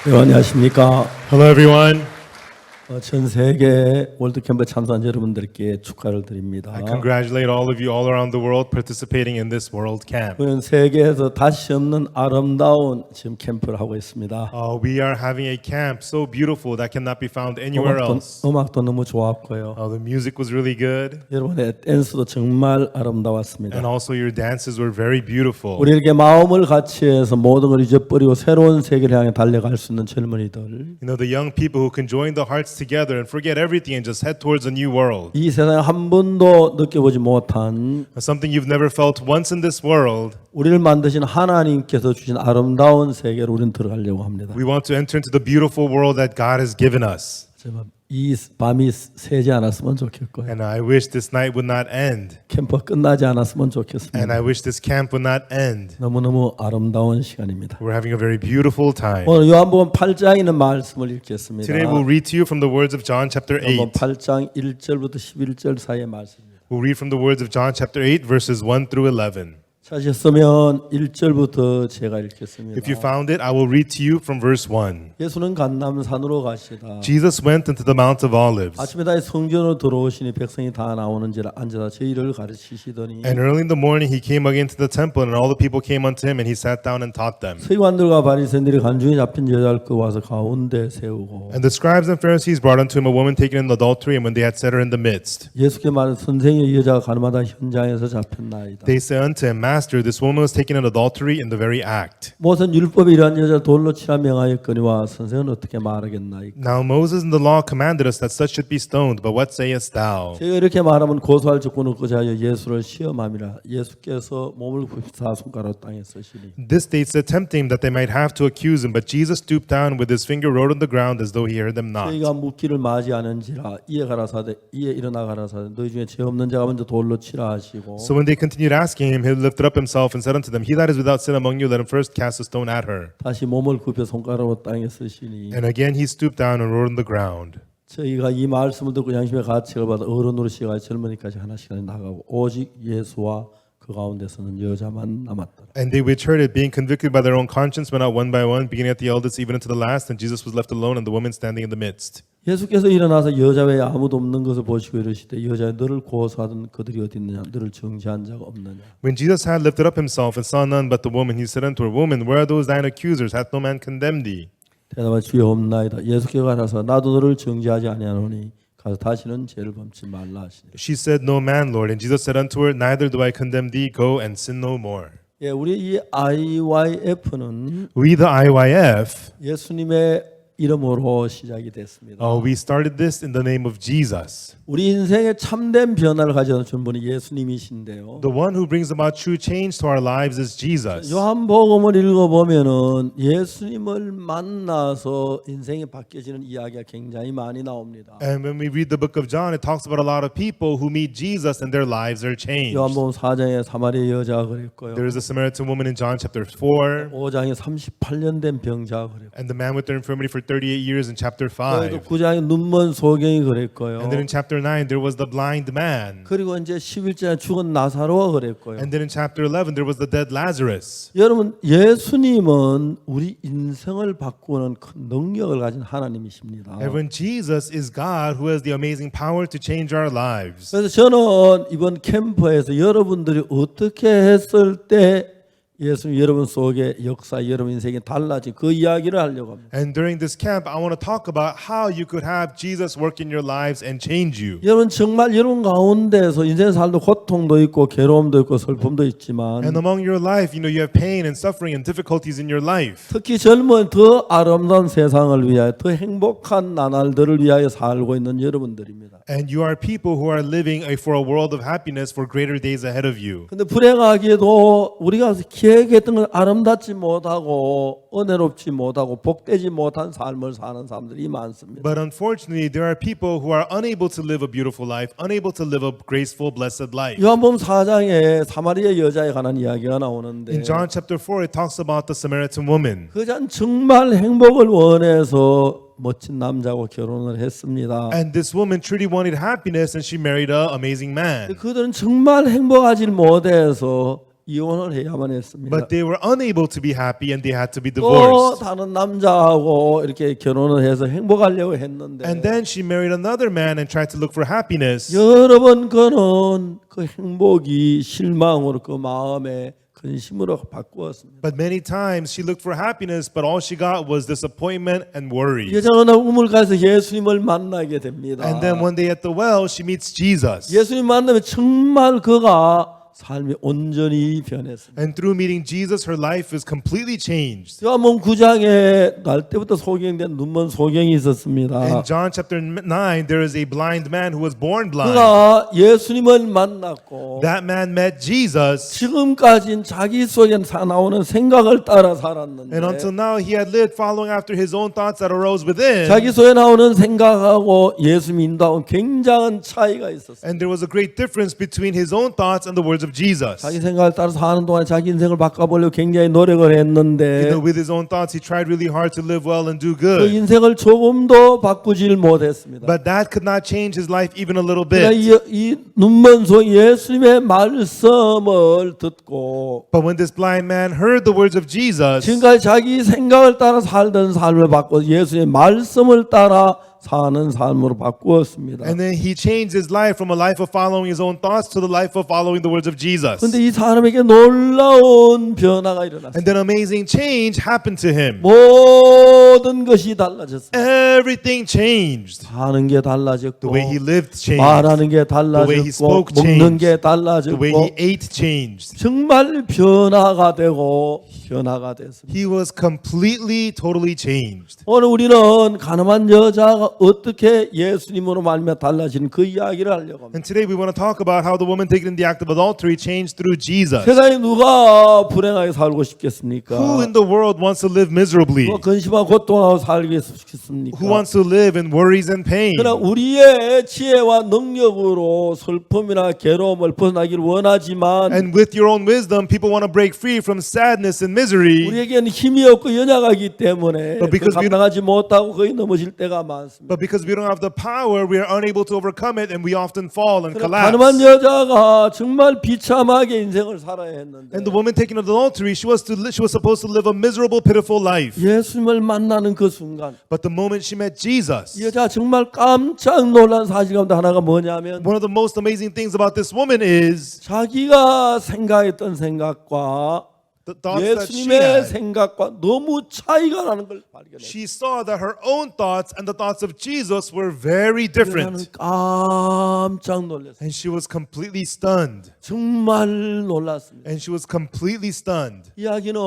네, 안녕하십니까. Hello, everyone. 전 세계 월드캠프에 참석한 여러분들께 축하를 드립니다. I congratulate all of you all around the world participating in this world camp. 우리는 세계에서 다시 없는 아름다운 지금 캠프를 하고 있습니다. We are having a camp so beautiful that cannot be found anywhere else. 음악도 너무 좋았고요. The music was really good, 여러분의 댄스도 정말 아름다웠습니다. and also your dances were very beautiful. 우리에게 마음을 같이 해서 모든 걸 잊어버리고 새로운 세계를 향해 달려갈 수 있는 젊은이들, You know, the young people who can join the hearts together and forget everything and just head towards a new world. 이 세상에 한 번도 느껴보지 못한 Something you've never felt once in this world. 우리를 만드신 하나님께서 주신 아름다운 세계로 우리는 들어가려고 합니다. We want to enter into the beautiful world that God has given us. 제발 이 밤이 새지 않았으면 좋겠고요. And I wish this night would not end. 캠프 끝나지 않았으면 And 좋겠습니다. I wish this camp would not end. 너무너무 아름다운 시간입니다. We're having a very beautiful time. 오늘 요한복음 8장에 있는 말씀을 읽겠습니다. Today we'll read to you from the words of John chapter 8. 요한복음 8장 1절부터 11절 사이의 말씀입니다. We'll read from the words of John chapter 8 verses 1 through 11. 찾으셨으면 1절부터 제가 읽겠습니다. If you found it, I will read to you from verse 1. 예수는 감람산으로 가시다. Jesus went into the Mount of Olives. 아침에 다시 성전으로 들어오시니 백성이 다 나오는지라 앉아서 저희를 가르치시더니 And early in the morning he came again to the temple, and all the people came unto him, and he sat down and taught them. 서기관들과 바리새인들이 간중에 잡힌 여자를 끄 와서 가운데 세우고 And the scribes and Pharisees brought unto him a woman taken in adultery, and when they had set her in the midst, 예수께 말한 선생의 여자가 가늠하다 현장에서 잡혔나이다. they said unto him, Master, this woman was taken in adultery in the very act. 모세는 율법에 이러한 여자를 돌로 치라 명하였거니와 선생은 어떻게 말하겠나이까. Now Moses in the law commanded us that such should be stoned, but what sayest thou? 제가 이렇게 말하면 고소할 조건을 없고자 하여 예수를 시험함이라. 예수께서 몸을 굽히사 손가락으로 땅에 쓰시니 This they said, tempting him that they might have to accuse him. But Jesus stooped down with his finger wrote on the ground as though he heard them not. 저희가 묻기를 맞이하는지라. 이에 가라사대 이에 일어나 가라사대 너희 중에 죄 없는 자가 먼저 돌로 치라 하시고 So when they continued asking him, he lifted up himself and said unto them, He that is without sin among you, let him first cast a stone at her. 다시 몸을 굽혀 손가락으로 땅에 쓰시니 And again he stooped down and wrote on the ground. 저희가 이 말씀을 듣고 양심의 가책을 받아 어른으로 시작하여 젊은이까지 하나씩 나가고 오직 예수와 그 가운데서는 여자만 남았더라. And they which heard it, being convicted by their own conscience, went out one by one, beginning at the eldest even unto the last, and Jesus was left alone, and the woman standing in the midst. 예수께서 일어나서 여자 외에 아무도 없는 것을 보시고 이르시되 여자여 너를 고소하던 그들이 어디 있느냐 너를 정죄한 자가 없느냐. When Jesus had lifted up himself and saw none but the woman, he said unto her, Woman, where are those thine accusers? Hath no man condemned thee? 대답하여 주여 없나이다. 예수께서 가라사 나도 너를 정죄하지 아니하노니 가서 다시는 죄를 범치 말라 하시니. She said, No man, Lord. And Jesus said unto her, Neither do I condemn thee. Go and sin no more. 예, 우리 이 IYF는 We, the IYF, 예수님의 이름으로 시작이 됐습니다. we started this in the name of Jesus. 우리 인생에 참된 변화를 가져다 준 분이 예수님이신데요. The one who brings about true change to our lives is Jesus. 요한복음을 읽어보면은 예수님을 만나서 인생이 바뀌어지는 이야기가 굉장히 많이 나옵니다. And when we read the book of John, it talks about a lot of people who meet Jesus and their lives are changed. 요한복음 4장에 사마리아 여자가 그랬고요. There is a Samaritan woman in John chapter 4, 5장에 38년 된 병자가 그랬고 and the man with the infirmity for 38 years in chapter 또 5. 9장에 눈먼 소경이 그랬고요. And then in chapter 9, there was the blind man. 그리고 이제 11장에 죽은 나사로가 그랬고요. And then in chapter 11, there was the dead Lazarus. 여러분 예수님은 우리 인생을 바꾸는 큰 능력을 가진 하나님이십니다. And when Jesus is God who has the amazing power to change our lives. 그래서 저는 이번 캠프에서 여러분들이 어떻게 했을 때 예수님 여러분 속에 역사 여러분 인생이 달라진 그 이야기를 하려고 합니다. And during this camp, I want to talk about how you could have Jesus work in your lives and change you. 여러분 정말 여러분 가운데서 인생 살도 고통도 있고 괴로움도 있고 슬픔도 있지만 And among your life, you have pain and suffering and difficulties in your life. 특히 젊은 더 아름다운 세상을 위하여 더 행복한 나날들을 위하여 살고 있는 여러분들입니다. And you are people who are living for a world of happiness for greater days ahead of you. 근데 불행하게도 우리가 계획했던 걸 아름답지 못하고 은혜롭지 못하고 복되지 못한 삶을 사는 사람들이 많습니다. But unfortunately, there are people who are unable to live a beautiful life, unable to live a graceful, blessed life. 요한복음 4장에 사마리아 여자에 관한 이야기가 나오는데 In John chapter 4, it talks about the Samaritan woman. 그 여자는 정말 행복을 원해서 멋진 남자하고 결혼을 했습니다. And this woman truly wanted happiness, and she married an amazing man. 그들은 정말 행복하지 못해서 이혼을 해야만 했습니다. But they were unable to be happy and they had to be 또 divorced. 다른 남자하고 이렇게 결혼을 해서 행복하려고 했는데 And then she married another man and tried to look for happiness. 여러 번 그는 그 행복이 실망으로 그 마음에 근심으로 바꾸었습니다. But many times she looked for happiness, but all she got was disappointment and worry. 여자는 우물가에서 예수님을 만나게 됩니다. And then one day at the well, she meets Jesus. 예수님 만나면 정말 그가 삶이 온전히 변했습니다. And through meeting Jesus, her life is completely changed. 요한복음 9장에 날 때부터 소경된 눈먼 소경이 있었습니다. In John chapter 9, there is a blind man who was born blind. 그가 예수님을 만났고 That man met Jesus, 지금까지는 자기 속에 나오는 생각을 따라 and 살았는데 until now he had lived following after his own thoughts that arose within. 자기 속에 나오는 생각하고 예수님 인도하고 굉장한 차이가 있었어요. And there was a great difference between his own thoughts and the words of Jesus. 자기 생각을 따라 사는 동안 자기 인생을 바꿔보려고 굉장히 노력을 You 했는데 know, with his own thoughts, he tried really hard to live well and do 그 good. 인생을 조금도 바꾸질 못했습니다. But that could not change his life even a little 그러나 bit. 이 눈먼 소 예수님의 말씀을 듣고 But when this blind man heard the words of Jesus, 지금까지 자기 생각을 따라 살던 삶을 바꿔 예수님의 말씀을 따라 사는 삶으로 바꾸었습니다. and then he changed his life from a life of following his own thoughts to the life of following the words of Jesus. 그런데 이 사람에게 놀라운 변화가 일어났어요. And then amazing change happened to him. 모든 것이 달라졌어요. Everything changed. 사는 게 달라졌고 The way he lived changed. 말하는 게 The way he 달라졌고 spoke 먹는 changed. 게 The way he 달라졌고 ate changed. 정말 변화가 되고 변화가 됐습니다. He was completely, totally changed. 오늘 우리는 가늠한 여자가 어떻게 예수님으로 말미암아 달라진 그 이야기를 하려고 합니다. And today we want to talk about how the woman taken in the act of adultery changed through Jesus. 세상에 누가 불행하게 살고 싶겠습니까? Who in the world wants to live miserably? 누가 근심하고 고통하고 살고 싶겠습니까? Who wants to live in worries and pain? 그러나 우리의 지혜와 능력으로 슬픔이나 괴로움을 벗어나기를 원하지만 And with your own wisdom, people want to break free from sadness and misery. 우리에게는 힘이 없고 연약하기 때문에 But because we- 감당하지 못하고 거의 넘어질 때가 많습니다. But because we don't have the power, we are unable to overcome it, and we often fall and 가늠한 collapse. 여자가 정말 비참하게 인생을 살아야 했는데 And the woman taken in adultery, she was supposed to live a miserable, pitiful life. 예수님을 만나는 그 순간 But the moment she met Jesus, 이 여자가 정말 깜짝 놀란 사실 가운데 하나가 뭐냐면 one of the most amazing things about this woman is 자기가 생각했던 생각과 the thoughts that she 예수님의 had. 생각과 너무 차이가 나는 걸 발견했어요. She saw that her own thoughts and the thoughts of Jesus were very 여자는 different. 깜짝 놀랐어요. And she was completely stunned. 정말 놀랐습니다. And she was completely stunned. 이야기는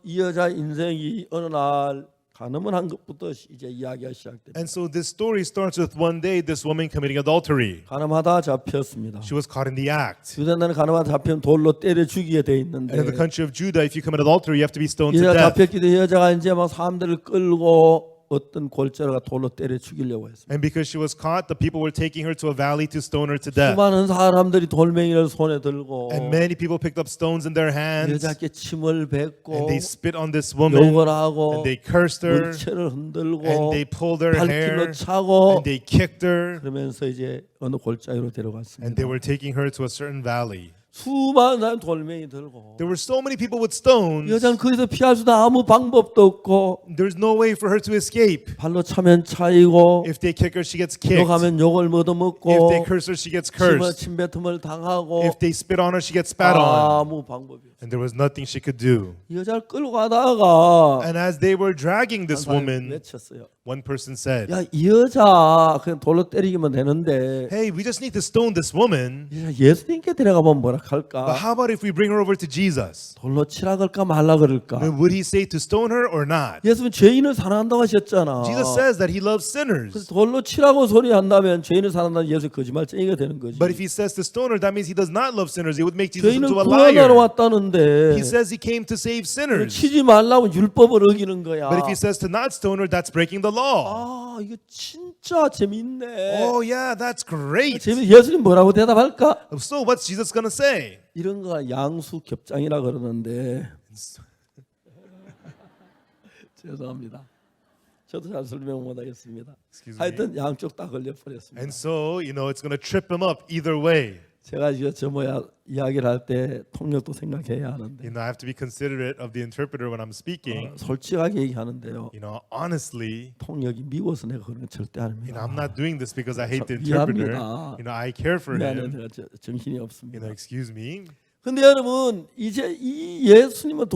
이 여자 인생이 어느 날 간음을 한 것부터 이제 이야기가 시작됩니다. And so this story starts with one day this woman committing adultery. 간음하다 잡혔습니다. She was caught in the act. 유대인은 간음하다 잡히면 돌로 때려 죽이게 돼 And 있는데 in the country of Judah, if you commit adultery, you have to be stoned 이 to 여자가 death. 잡혔기 때문에 여자가 이제 막 사람들을 끌고 어떤 골짜기가 돌로 때려 죽이려고 했습니다. And because she was caught, the people were taking her to a valley to stone her to death. 수많은 사람들이 돌멩이를 손에 들고 And many people picked up stones in their hands. 여자께 침을 뱉고 And they spit on this woman. 욕을 하고 And they cursed her. 물체를 흔들고 And they pulled her hair. 발길로 차고 And they kicked her. 그러면서 이제 어느 골짜기로 And 데려갔습니다. they were taking her to a certain valley. 수많은 사람 돌멩이 들고 There were so many people with stones. 여자는 거기서 피할 수도 아무 방법도 없고 There's no way for her to escape. 발로 차면 차이고 If they kick her, she gets kicked. 욕하면 욕을 If 얻어먹고 they curse her, she gets 침을 cursed. 침뱉음을 당하고 If they spit on her, she gets spat on. 아무 방법이 없어요. And there was nothing she could do. 이 여자를 끌고 가다가 And as they were dragging this 한 사람이 woman, 외쳤어요. one person said, 야, 이 여자 그냥 돌로 때리기만 되는데 hey, we just need to stone this woman. 이 여자 예수님께 데려가면 뭐라 But 할까? how about if we bring her over to Jesus? 돌로 치라 그럴까 말라 그럴까? Then would he say to stone her or not? 예수님 죄인을 사랑한다고 하셨잖아. Jesus says that he loves 그래서 sinners. 돌로 치라고 소리한다면 죄인을 사랑한다는 예수 거짓말쟁이가 되는 거지. But if he says to stone her, that means he does not love sinners. It would make Jesus 죄인을 into a 구원하러 liar. 왔다는데 He says he came to save sinners. 치지 말라고 율법을 어기는 거야. But if he says to not stone her, that's breaking the law. 아, 이거 진짜 재밌네. Oh, yeah, that's great. 예수님 뭐라고 대답할까? So what's Jesus going to say? 이런 거 양수 겹장이라 그러는데 죄송합니다. 저도 잘 설명 못하겠습니다. Excuse me. 하여튼 양쪽 다 걸려 버렸습니다. And so, it's going to trip him up either way. 제가 이거 저 뭐야 이야기를 할 때 통역도 생각해야 하는데 You know, I have to be considerate of the interpreter when I'm speaking. 솔직하게 얘기하는데요. You know, honestly, 통역이 미워서 내가 그런 거 절대 you know, 아닙니다. I'm not doing this because I hate the 미안합니다. interpreter. You know, I care for 미안해요. him. 내가 정신이 You 없습니다. know, excuse me. 근데 여러분 이제 이 예수님을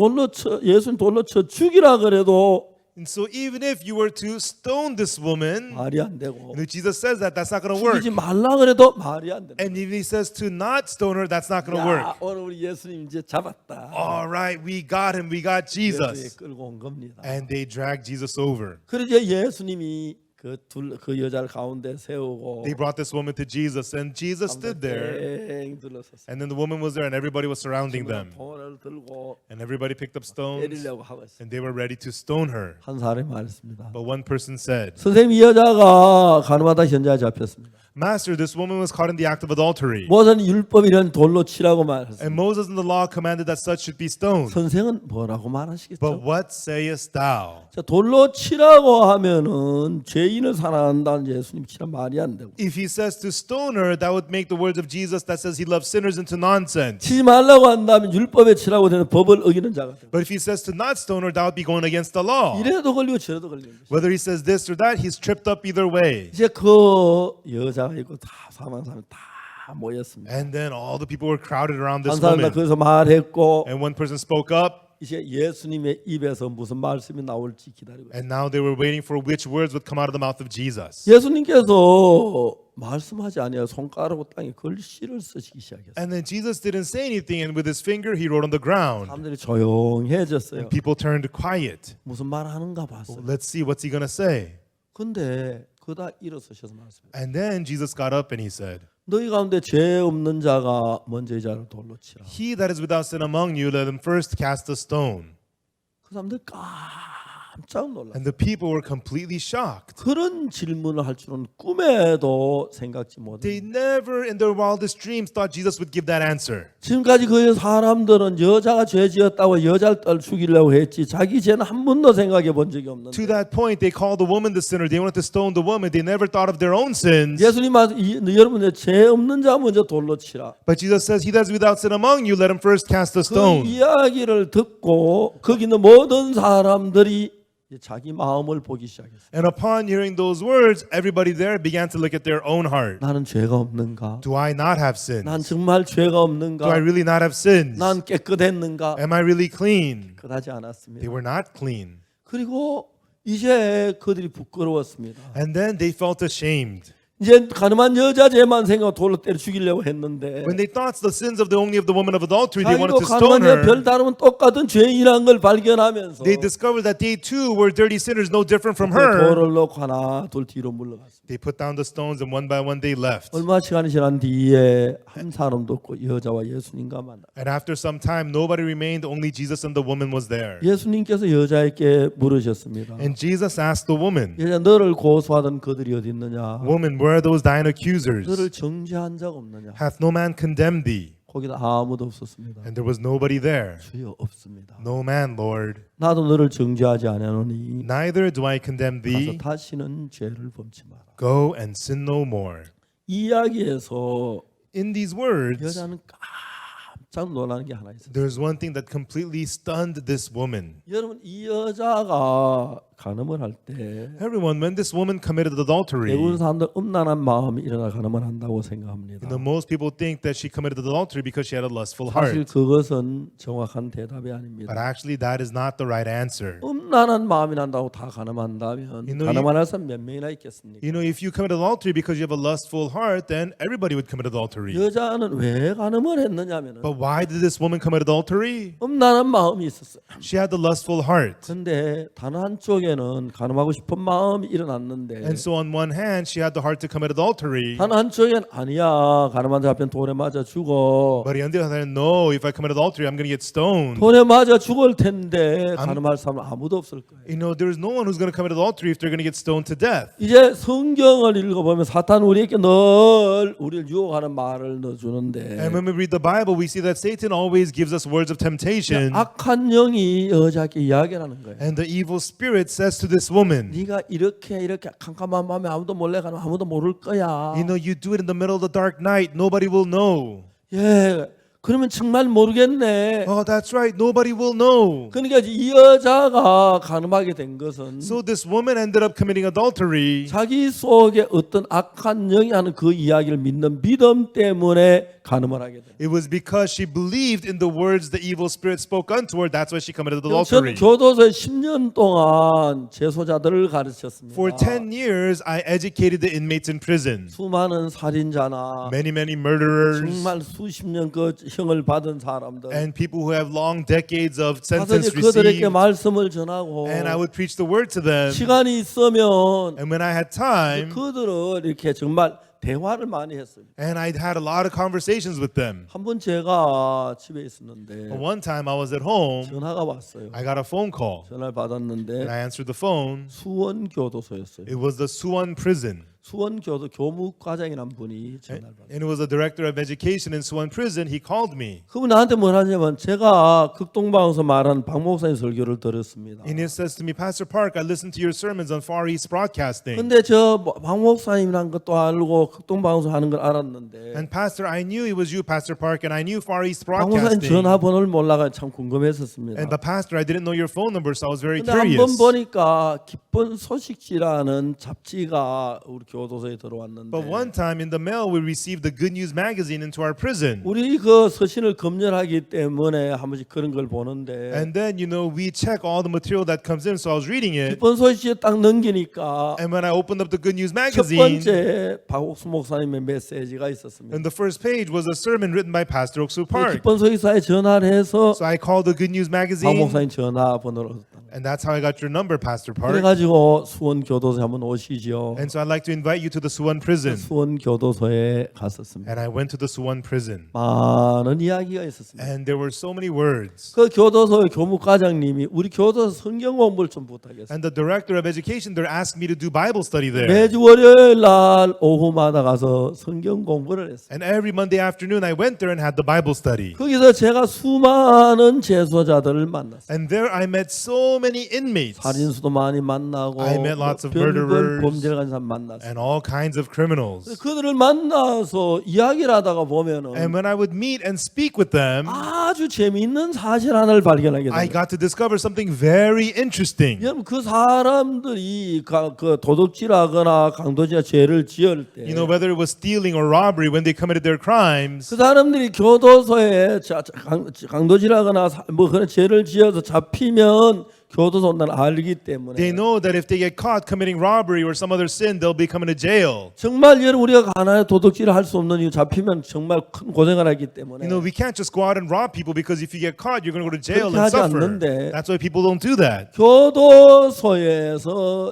예수님 돌로 쳐 죽이라 그래도 And so even if you were to stone this woman, 말이 안 되고 you know, Jesus says that that's not going to work. 죽이지 말라 그래도 말이 안 된다. And if he says to not stone her, that's not going to work. 야, 오늘 우리 예수님 이제 잡았다. All right, we got him. We got 예수님 Jesus. 끌고 온 겁니다. And they dragged Jesus over. 그래서 예수님이 그 여자를 가운데 세우고 They brought this woman to Jesus, and Jesus stood there. 땡 둘러섰어요. And then the woman was there, and everybody was surrounding them. 돌을 들고 And everybody picked up stones, 때리려고 하고 있어요. and they were ready to stone her. 한 사람이 말했습니다. But one person said, 선생님 이 여자가 가늠하다 현자에 잡혔습니다. Master, this woman was caught in the act of adultery. 모세는 율법이란 돌로 치라고 말했습니다. And Moses in the law commanded that such should be stoned. 선생은 뭐라고 But 말하시겠죠? what sayest thou? 자, 돌로 치라고 하면은 죄인을 사랑한다는 예수님 치라 말이 안 되고 If he says to stone her, that would make the words of Jesus that says he loves sinners into nonsense. 치지 말라고 한다면 율법에 치라고 되는 법을 어기는 자가 되고 But if he says to not stone her, that would be going against the law. 이래도 걸리고 저래도 걸리는 거죠. Whether he says this or that, he's tripped up either way. 이제 그 여자가 있고 다 사망 사람이 다 모였습니다. And then all the people were crowded around 한 this 사람 다 woman. 거기서 말했고 And one person spoke up, 이제 예수님의 입에서 무슨 말씀이 나올지 기다리고 있어요. and now they were waiting for which words would come out of the mouth of Jesus. 예수님께서 말씀하지 아니하여 손가락으로 땅에 글씨를 쓰시기 시작했어요. And then Jesus didn't say anything, and with his finger he wrote on the ground. 사람들이 조용해졌어요. People turned quiet. 무슨 말 하는가 봤어요. Let's see, what's he going to say? 근데 그다 일어서셔서 말씀해요. And then Jesus got up and he said, 너희 가운데 죄 없는 자가 먼저 이 자를 돌로 치라. He that is without sin among you, let him first cast a stone. 그 사람들 깜짝 놀랐어요. And the people were completely shocked. 그런 질문을 할 줄은 꿈에도 생각지 They 못했어요. never in their wildest dreams thought Jesus would give that answer. 지금까지 그 사람들은 여자가 죄 지었다고 여자를 딸 죽이려고 했지 자기 죄는 한 번도 생각해 본 적이 To 없는데 that point, they called the woman the sinner. They wanted to stone the woman. They never thought of their own sins. 예수님 여러분의 죄 없는 자 먼저 돌로 치라. But Jesus says, He that is without sin among you, let him first cast a 그 stone. 이야기를 듣고 거기 있는 모든 사람들이 이제 자기 마음을 보기 시작했어요. And upon hearing those words, everybody there began to look at their own heart. 나는 죄가 없는가? Do I not have sins? 난 정말 죄가 Do I 없는가? really not have sins? 난 깨끗했는가? Am I really clean? 그러지 They 않았습니다. were not clean. 그리고 이제 그들이 부끄러웠습니다. And then they felt ashamed. 이제 가늠한 여자 죄만 생각 돌로 때려 죽이려고 했는데 When they thought the sins of the only of the woman of adultery, they wanted 자기도 to stone 가늠한 별 her. 다름은 똑같은 죄인이라는 걸 발견하면서 They discovered that they too were dirty sinners, no different from 그 her. 돌을 놓고 하나 둘 뒤로 물러갔습니다. They put down the stones, and one by one they left. 얼마 시간이 지난 뒤에 한 사람도 없고 여자와 예수님과 만나. And after some time, nobody remained, only Jesus and the woman was there. 예수님께서 여자에게 물으셨습니다. And Jesus asked the woman, 여자 너를 고소하던 그들이 어디 있느냐? Woman, where are those thine 너를 accusers? 정죄한 자가 없느냐? Hath no man condemned thee? 거기다 아무도 없었습니다. And there was nobody there. 주여 없습니다. No man, Lord. 나도 너를 정죄하지 아니하노니 Neither do I condemn 가서 thee. 다시는 죄를 범치 마라. Go and sin no more. 이 이야기에서 In these words, 여자는 깜짝 놀라는 게 하나 있어요. there's one thing that completely stunned this woman. 여러분 이 여자가 간음을 할 때 Everyone, when this woman committed adultery, 대부분 사람들 음란한 마음이 일어나 간음을 한다고 생각합니다. you know, most people think that she committed adultery because she had a lustful heart. 사실 그것은 정확한 대답이 아닙니다. But actually, that is not the right answer. 음란한 마음이 난다고 다 간음한다면 You know, 간음할 사람 몇 명이나 있겠습니까? You know, if you commit adultery because you have a lustful heart, then everybody would commit adultery. 여자는 왜 간음을 했느냐면은 But why did this woman commit adultery? 음란한 마음이 있었어요. She had the lustful heart. 근데 단 한쪽에는 간음하고 싶은 마음이 일어났는데 And so on one hand, she had the heart to commit adultery. 단 한쪽엔 아니야 간음한 자 앞엔 돌에 맞아 죽어. But on the other hand, no, if I commit adultery, I'm going to get stoned. 돌에 맞아 죽을 텐데 간음할 사람은 아무도 없을 거예요. You know, there's no one who's going to commit adultery if they're going to get stoned to death. 이제 성경을 읽어보면 사탄 우리에게 늘 우리를 유혹하는 말을 넣어주는데 And when we read the Bible, we see that Satan always gives us words of temptation. 악한 영이 여자에게 이야기하는 거예요. And the evil spirits says to this woman, 네가 이렇게 캄캄한 밤에 아무도 몰래 가면 아무도 모를 거야. you know, you do it in the middle of the dark night, nobody will know. 예, 그러면 정말 모르겠네. Oh, that's right, nobody will know. 그러니까 이 여자가 간음하게 된 것은 So this woman ended up committing adultery 자기 속에 어떤 악한 영이 하는 그 이야기를 믿는 믿음 때문에 간음을 하게 돼. It was because she believed in the words the evil spirit spoke unto her. That's why she committed 저는 adultery. 교도소에 10년 동안 재소자들을 가르쳤습니다. For 10 years, I educated the inmates in prison. 수많은 살인자나 Many murderers 정말 수십 년 그 형을 받은 사람들 and people who have long decades of 가서 sentence 이제 그들에게 received. 말씀을 전하고 And I would preach the word to them. 시간이 있으면 And when I had time, 그들을 이렇게 정말 대화를 많이 했어요. and I had a lot of conversations with them. 한 번 제가 집에 있었는데 One time I was at home, 전화가 왔어요. I got a phone call. 전화를 And 받았는데 I answered the phone. 수원 교도소였어요. It was the Suwon prison. 수원 교도 교무과장이란 분이 전화를 받았어요. And it was the director of education in Suwon prison. He called me. 그분 나한테 뭘 하냐면 제가 극동방에서 말한 박 목사님 설교를 들었습니다. And he says to me, Pastor Park, I listened to your sermons on Far East Broadcasting. 근데 저 박 목사님이란 것도 알고 극동방송 하는 걸 알았는데 And Pastor, I knew it was you, Pastor Park, and I knew Far East 박 목사님 Broadcasting. 전화번호를 몰라가 참 궁금했었습니다. And the pastor, I didn't know your phone number, so I was very 근데 한 번 curious. 보니까 기쁜 소식지라는 잡지가 우리 교도소에 들어왔는데 But one time in the mail, we received the Good News magazine into our prison. 우리 그 서신을 검열하기 때문에 한 번씩 그런 걸 보는데 And then, you know, we check all the material that comes in, so I was reading it. 기쁜 소식지에 딱 넘기니까 And when I opened up the Good News 첫 magazine, 번째 박옥수 목사님의 메시지가 있었습니다. and the first page was a sermon written by Pastor Oksu Park. 기쁜 소식사에 전화를 해서 So I called the Good News 박 magazine, 목사님 전화번호를 얻었다. and that's how I got your number, Pastor Park. 그래가지고 수원 교도소에 한번 오시죠. And so I'd like to invite you to the Suwon prison. 수원 교도소에 갔었습니다. And I went to the Suwon prison. 많은 이야기가 있었습니다. And there were so many words. 그 교도소의 교무과장님이 우리 교도소 성경 공부를 좀 부탁했어요. And the director of education there asked me to do Bible study there. 매주 월요일 날 오후마다 가서 성경 공부를 했어요. And every Monday afternoon I went there and had the Bible study. 거기서 제가 수많은 재소자들을 만났어요. And there I met so many inmates 살인수도 많이 만나고 I met lots of 별별 murderers 범죄를 한 사람 만났어요. and all kinds of criminals. 그들을 만나서 이야기를 하다가 보면은 And when I would meet and speak with them, 아주 재미있는 사실 하나를 발견하게 I 돼요. got to discover something very interesting. 여러분 그 사람들이 그 도둑질하거나 강도질이나 죄를 지을 때 You know, whether it was stealing or robbery, when they committed their crimes, 그 사람들이 교도소에 강도질하거나 뭐 그런 죄를 지어서 잡히면 교도소 온다는 알기 때문에 they know that if they get caught committing robbery or some other sin, they'll be coming to jail. 정말 여러분 우리가 가난에 도둑질을 할 수 없는 이유 잡히면 정말 큰 고생을 하기 때문에 You know, we can't just go out and rob people because if you get caught, you're going to go to jail 그렇게 and 하지 suffer. 않는데 That's why people don't do that. 교도소에서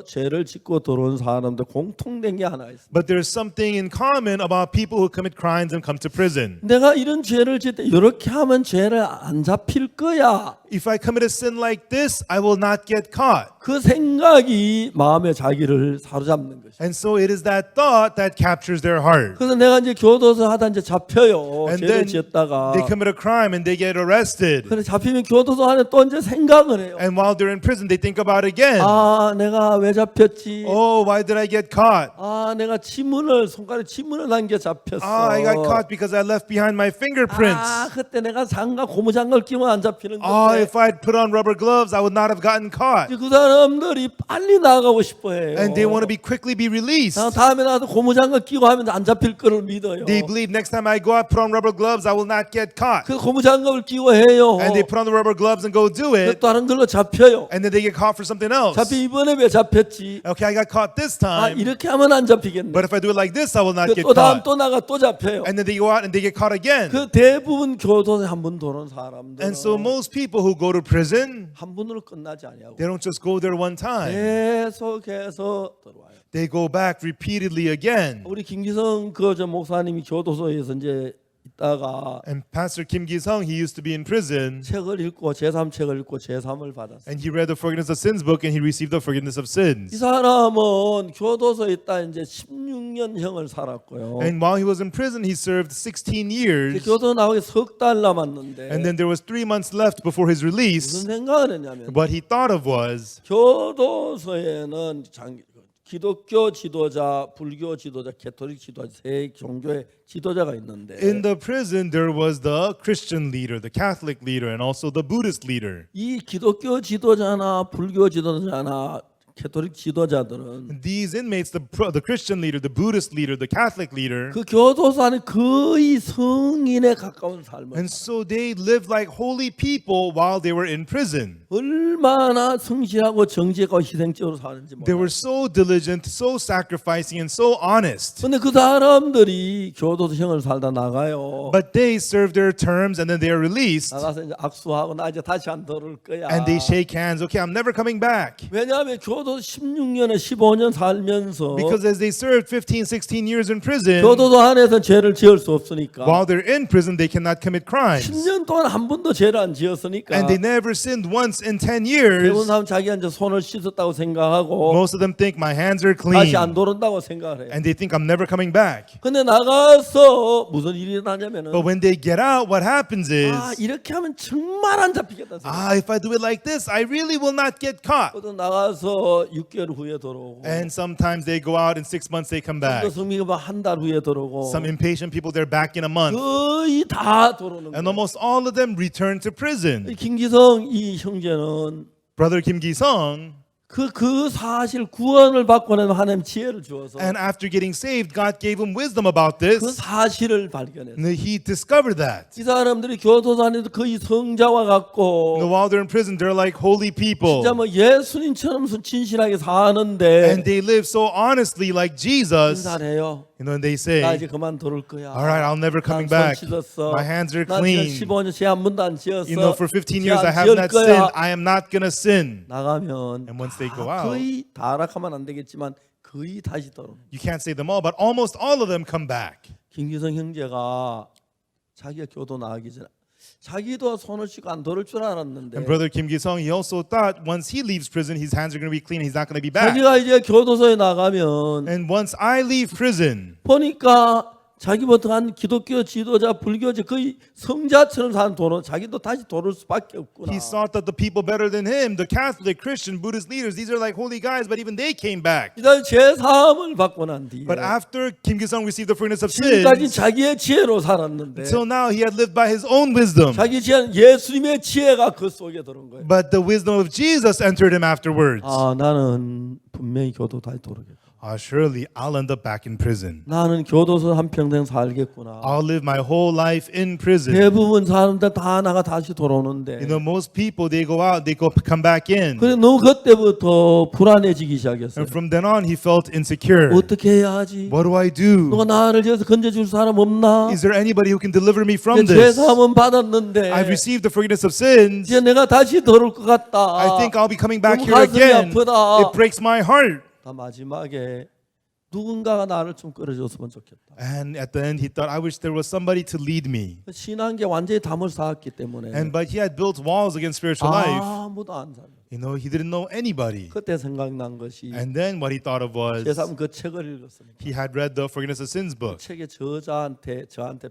죄를 짓고 들어온 사람들 공통된 게 하나 있어요. But there's something in common about people who commit crimes and come to prison. 내가 이런 죄를 짓 때 이렇게 하면 죄를 안 잡힐 거야. If I commit a sin like this, I will not get caught. 그 생각이 마음의 자기를 사로잡는 것이에요. And so it is that thought that captures their heart. 그래서 내가 이제 교도소 하다 이제 잡혀요. And 죄를 then 지었다가 they commit a crime and they get arrested. 그래 잡히면 교도소 안에 또 이제 생각을 해요. And while they're in prison, they think about it again. 아, 내가 왜 잡혔지? Oh, why did I get caught? 아, 내가 손가락에 지문을 남겨 잡혔어. Ah, I got caught because I left behind my fingerprints. 아, 그때 내가 고무장갑 끼면 안 잡히는 Ah, 건데. if I'd put on rubber gloves, I would not have gotten caught. 그 사람들이 빨리 나가고 싶어해요. And they want to be quickly be released. 다음에 나도 고무장갑 끼고 하면 안 잡힐 거를 믿어요. They believe next time I go out, put on rubber gloves, I will not get caught. 그 고무장갑을 끼고 해요. And they put on the rubber gloves and go do it. 다른 걸로 잡혀요. And then they get caught for something else. 잡히 이번에 왜 잡혔지? Okay, I got caught this 아, time. 이렇게 하면 안 잡히겠네. But if I do it like this, I will not get 또 다음 caught. 또 나가 또 잡혀요. And then they go out and they get caught again. 그 대부분 교도소에 한 번 도는 사람들은 And so most people who go to prison, 한 번으로 끝나지 아니하고 they don't just go there one time. 계속해서 들어와요. They go back repeatedly again. 우리 김기성 그 저 목사님이 교도소에서 이제 있다가 And Pastor Kim Gi-sung, he used to be in prison, 책을 읽고 제3책을 읽고 제3을 받았어요. and he read the Forgiveness of Sins book, and he received the forgiveness of 이 sins. 사람은 교도소에 있다 이제 16년형을 살았고요. And while he was in prison, he served 16 years. 교도 나오기 석 달 남았는데 And then there was 3 months left before his release. 무슨 생각을 했냐면 What he thought of was, 교도소에는 기독교 지도자, 불교 지도자, 가톨릭 지도자 세 종교의 지도자가 있는데 in the prison there was the Christian leader, the Catholic leader, and also the Buddhist leader. 이 기독교 지도자나 불교 지도자나 가톨릭 지도자들은 These inmates, the Christian leader, the Buddhist leader, the Catholic leader, 그 교도소 안에 거의 성인에 가까운 삶을 and so they lived like holy people while they were in prison. 얼마나 성실하고 정직하고 희생적으로 사는지 They 몰라요. were so diligent, so sacrificing, and so honest. 근데 그 사람들이 교도소형을 살다 나가요. But they serve their terms and then they are released, 나가서 이제 악수하고 나 이제 다시 안 들어올 거야. and they shake hands. Okay, I'm never coming back. 왜냐하면 교도소 16년에 15년 살면서 Because as they served 15, 16 years in prison, 교도소 안에서 죄를 지을 수 없으니까 while they're in prison, they cannot commit crimes. 10년 동안 한 번도 죄를 안 지었으니까 And they never sinned once in 10 대부분 years. 사람 자기가 이제 손을 씻었다고 생각하고 Most of them think my hands are 다시 안 clean. 돌아온다고 생각을 해요. And they think I'm never coming back. 근데 나가서 무슨 일이 일어나냐면은 But when they get out, what happens is, 이렇게 하면 정말 안 잡히겠다 생각. if I do it like this, I really will not get caught. 또 나가서 6개월 후에 들어오고 And sometimes they go out and 6 months they come 또 back. 성미가 한 달 후에 들어오고 Some impatient people, they're back in a month. 거의 다 들어오는 And 거예요. almost all of them return to prison. 김기성 이 형제는 Brother Kim Gi-sung, 그 사실 구원을 받고 나면 하나님 지혜를 주어서 and after getting saved, God gave him wisdom about 그 this. 사실을 발견했어요. And he discovered that. 이 사람들이 교도소 안에서 거의 성자와 같고 While they're in prison, they're like holy people. 진짜 뭐 예수님처럼 진실하게 사는데 And they live so honestly like Jesus. 인사해요. And they say, 나 이제 그만 들어올 거야. all right, I'll never coming 난 back. 손 씻었어. My hands are 난 clean. 15년 죄 한 번도 안 지었어. For 15 죄 years 안 I have 지을 not 거야. sinned. I am not going to sin. 나가면 And once they go out, 거의 다락하면 안 되겠지만 거의 다시 들어오는. you can't say them all, but almost all of them come back. 김기성 형제가 자기가 교도 나가기 전에 자기도 손을 씻고 안 들어올 줄 알았는데 And Brother Kim Gi-sung, he also thought once he leaves prison, his hands are going to be clean. He's not going to be back. 자기가 이제 교도소에 나가면 And once I leave prison, 보니까 자기부터 한 기독교 지도자, 불교지 거의 성자처럼 사는 도로 자기도 다시 돌을 수밖에 없구나. he thought that the people better than him, the Catholic, Christian, Buddhist leaders, these are like holy guys, but even they came back. 이달 제3을 받고 난 뒤에 But after Kim Gi-sung received the forgiveness of 지금까지 sins, 자기의 지혜로 살았는데 till now he had lived by his own wisdom. 자기 지혜는 예수님의 지혜가 그 속에 들어온 거예요. But the wisdom of Jesus entered him afterwards. 나는 분명히 교도 다시 돌아오겠다. Surely I'll end up back in prison. 나는 교도소 한평생 살겠구나. I'll live my whole life in prison. 대부분 사람들 다 나가 다시 돌아오는데 Most people, they go out, they come back in. 그래 너무 그때부터 불안해지기 시작했어요. And from then on, he felt insecure. 어떻게 해야 하지? What do I do? 누가 나를 저기서 건져줄 사람 없나? Is there anybody who can deliver me from 제 this? 사함은 받았는데 I've received the forgiveness of sins. 이제 내가 다시 돌아올 것 같다. I think I'll be coming back 너무 here 가슴이 again. 아프다. It breaks my heart. 다 마지막에 누군가가 나를 좀 끌어줬으면 좋겠다. And at the end, he thought, I wish there was somebody to lead me. 신앙계 완전히 담을 쌓았기 때문에 But he had built walls against spiritual life. 아무도 안 살려. He didn't know anybody. 그때 생각난 것이 And then what he thought of was, 제3 그 책을 읽었으니까 he had read the Forgiveness of Sins book. 책의 저한테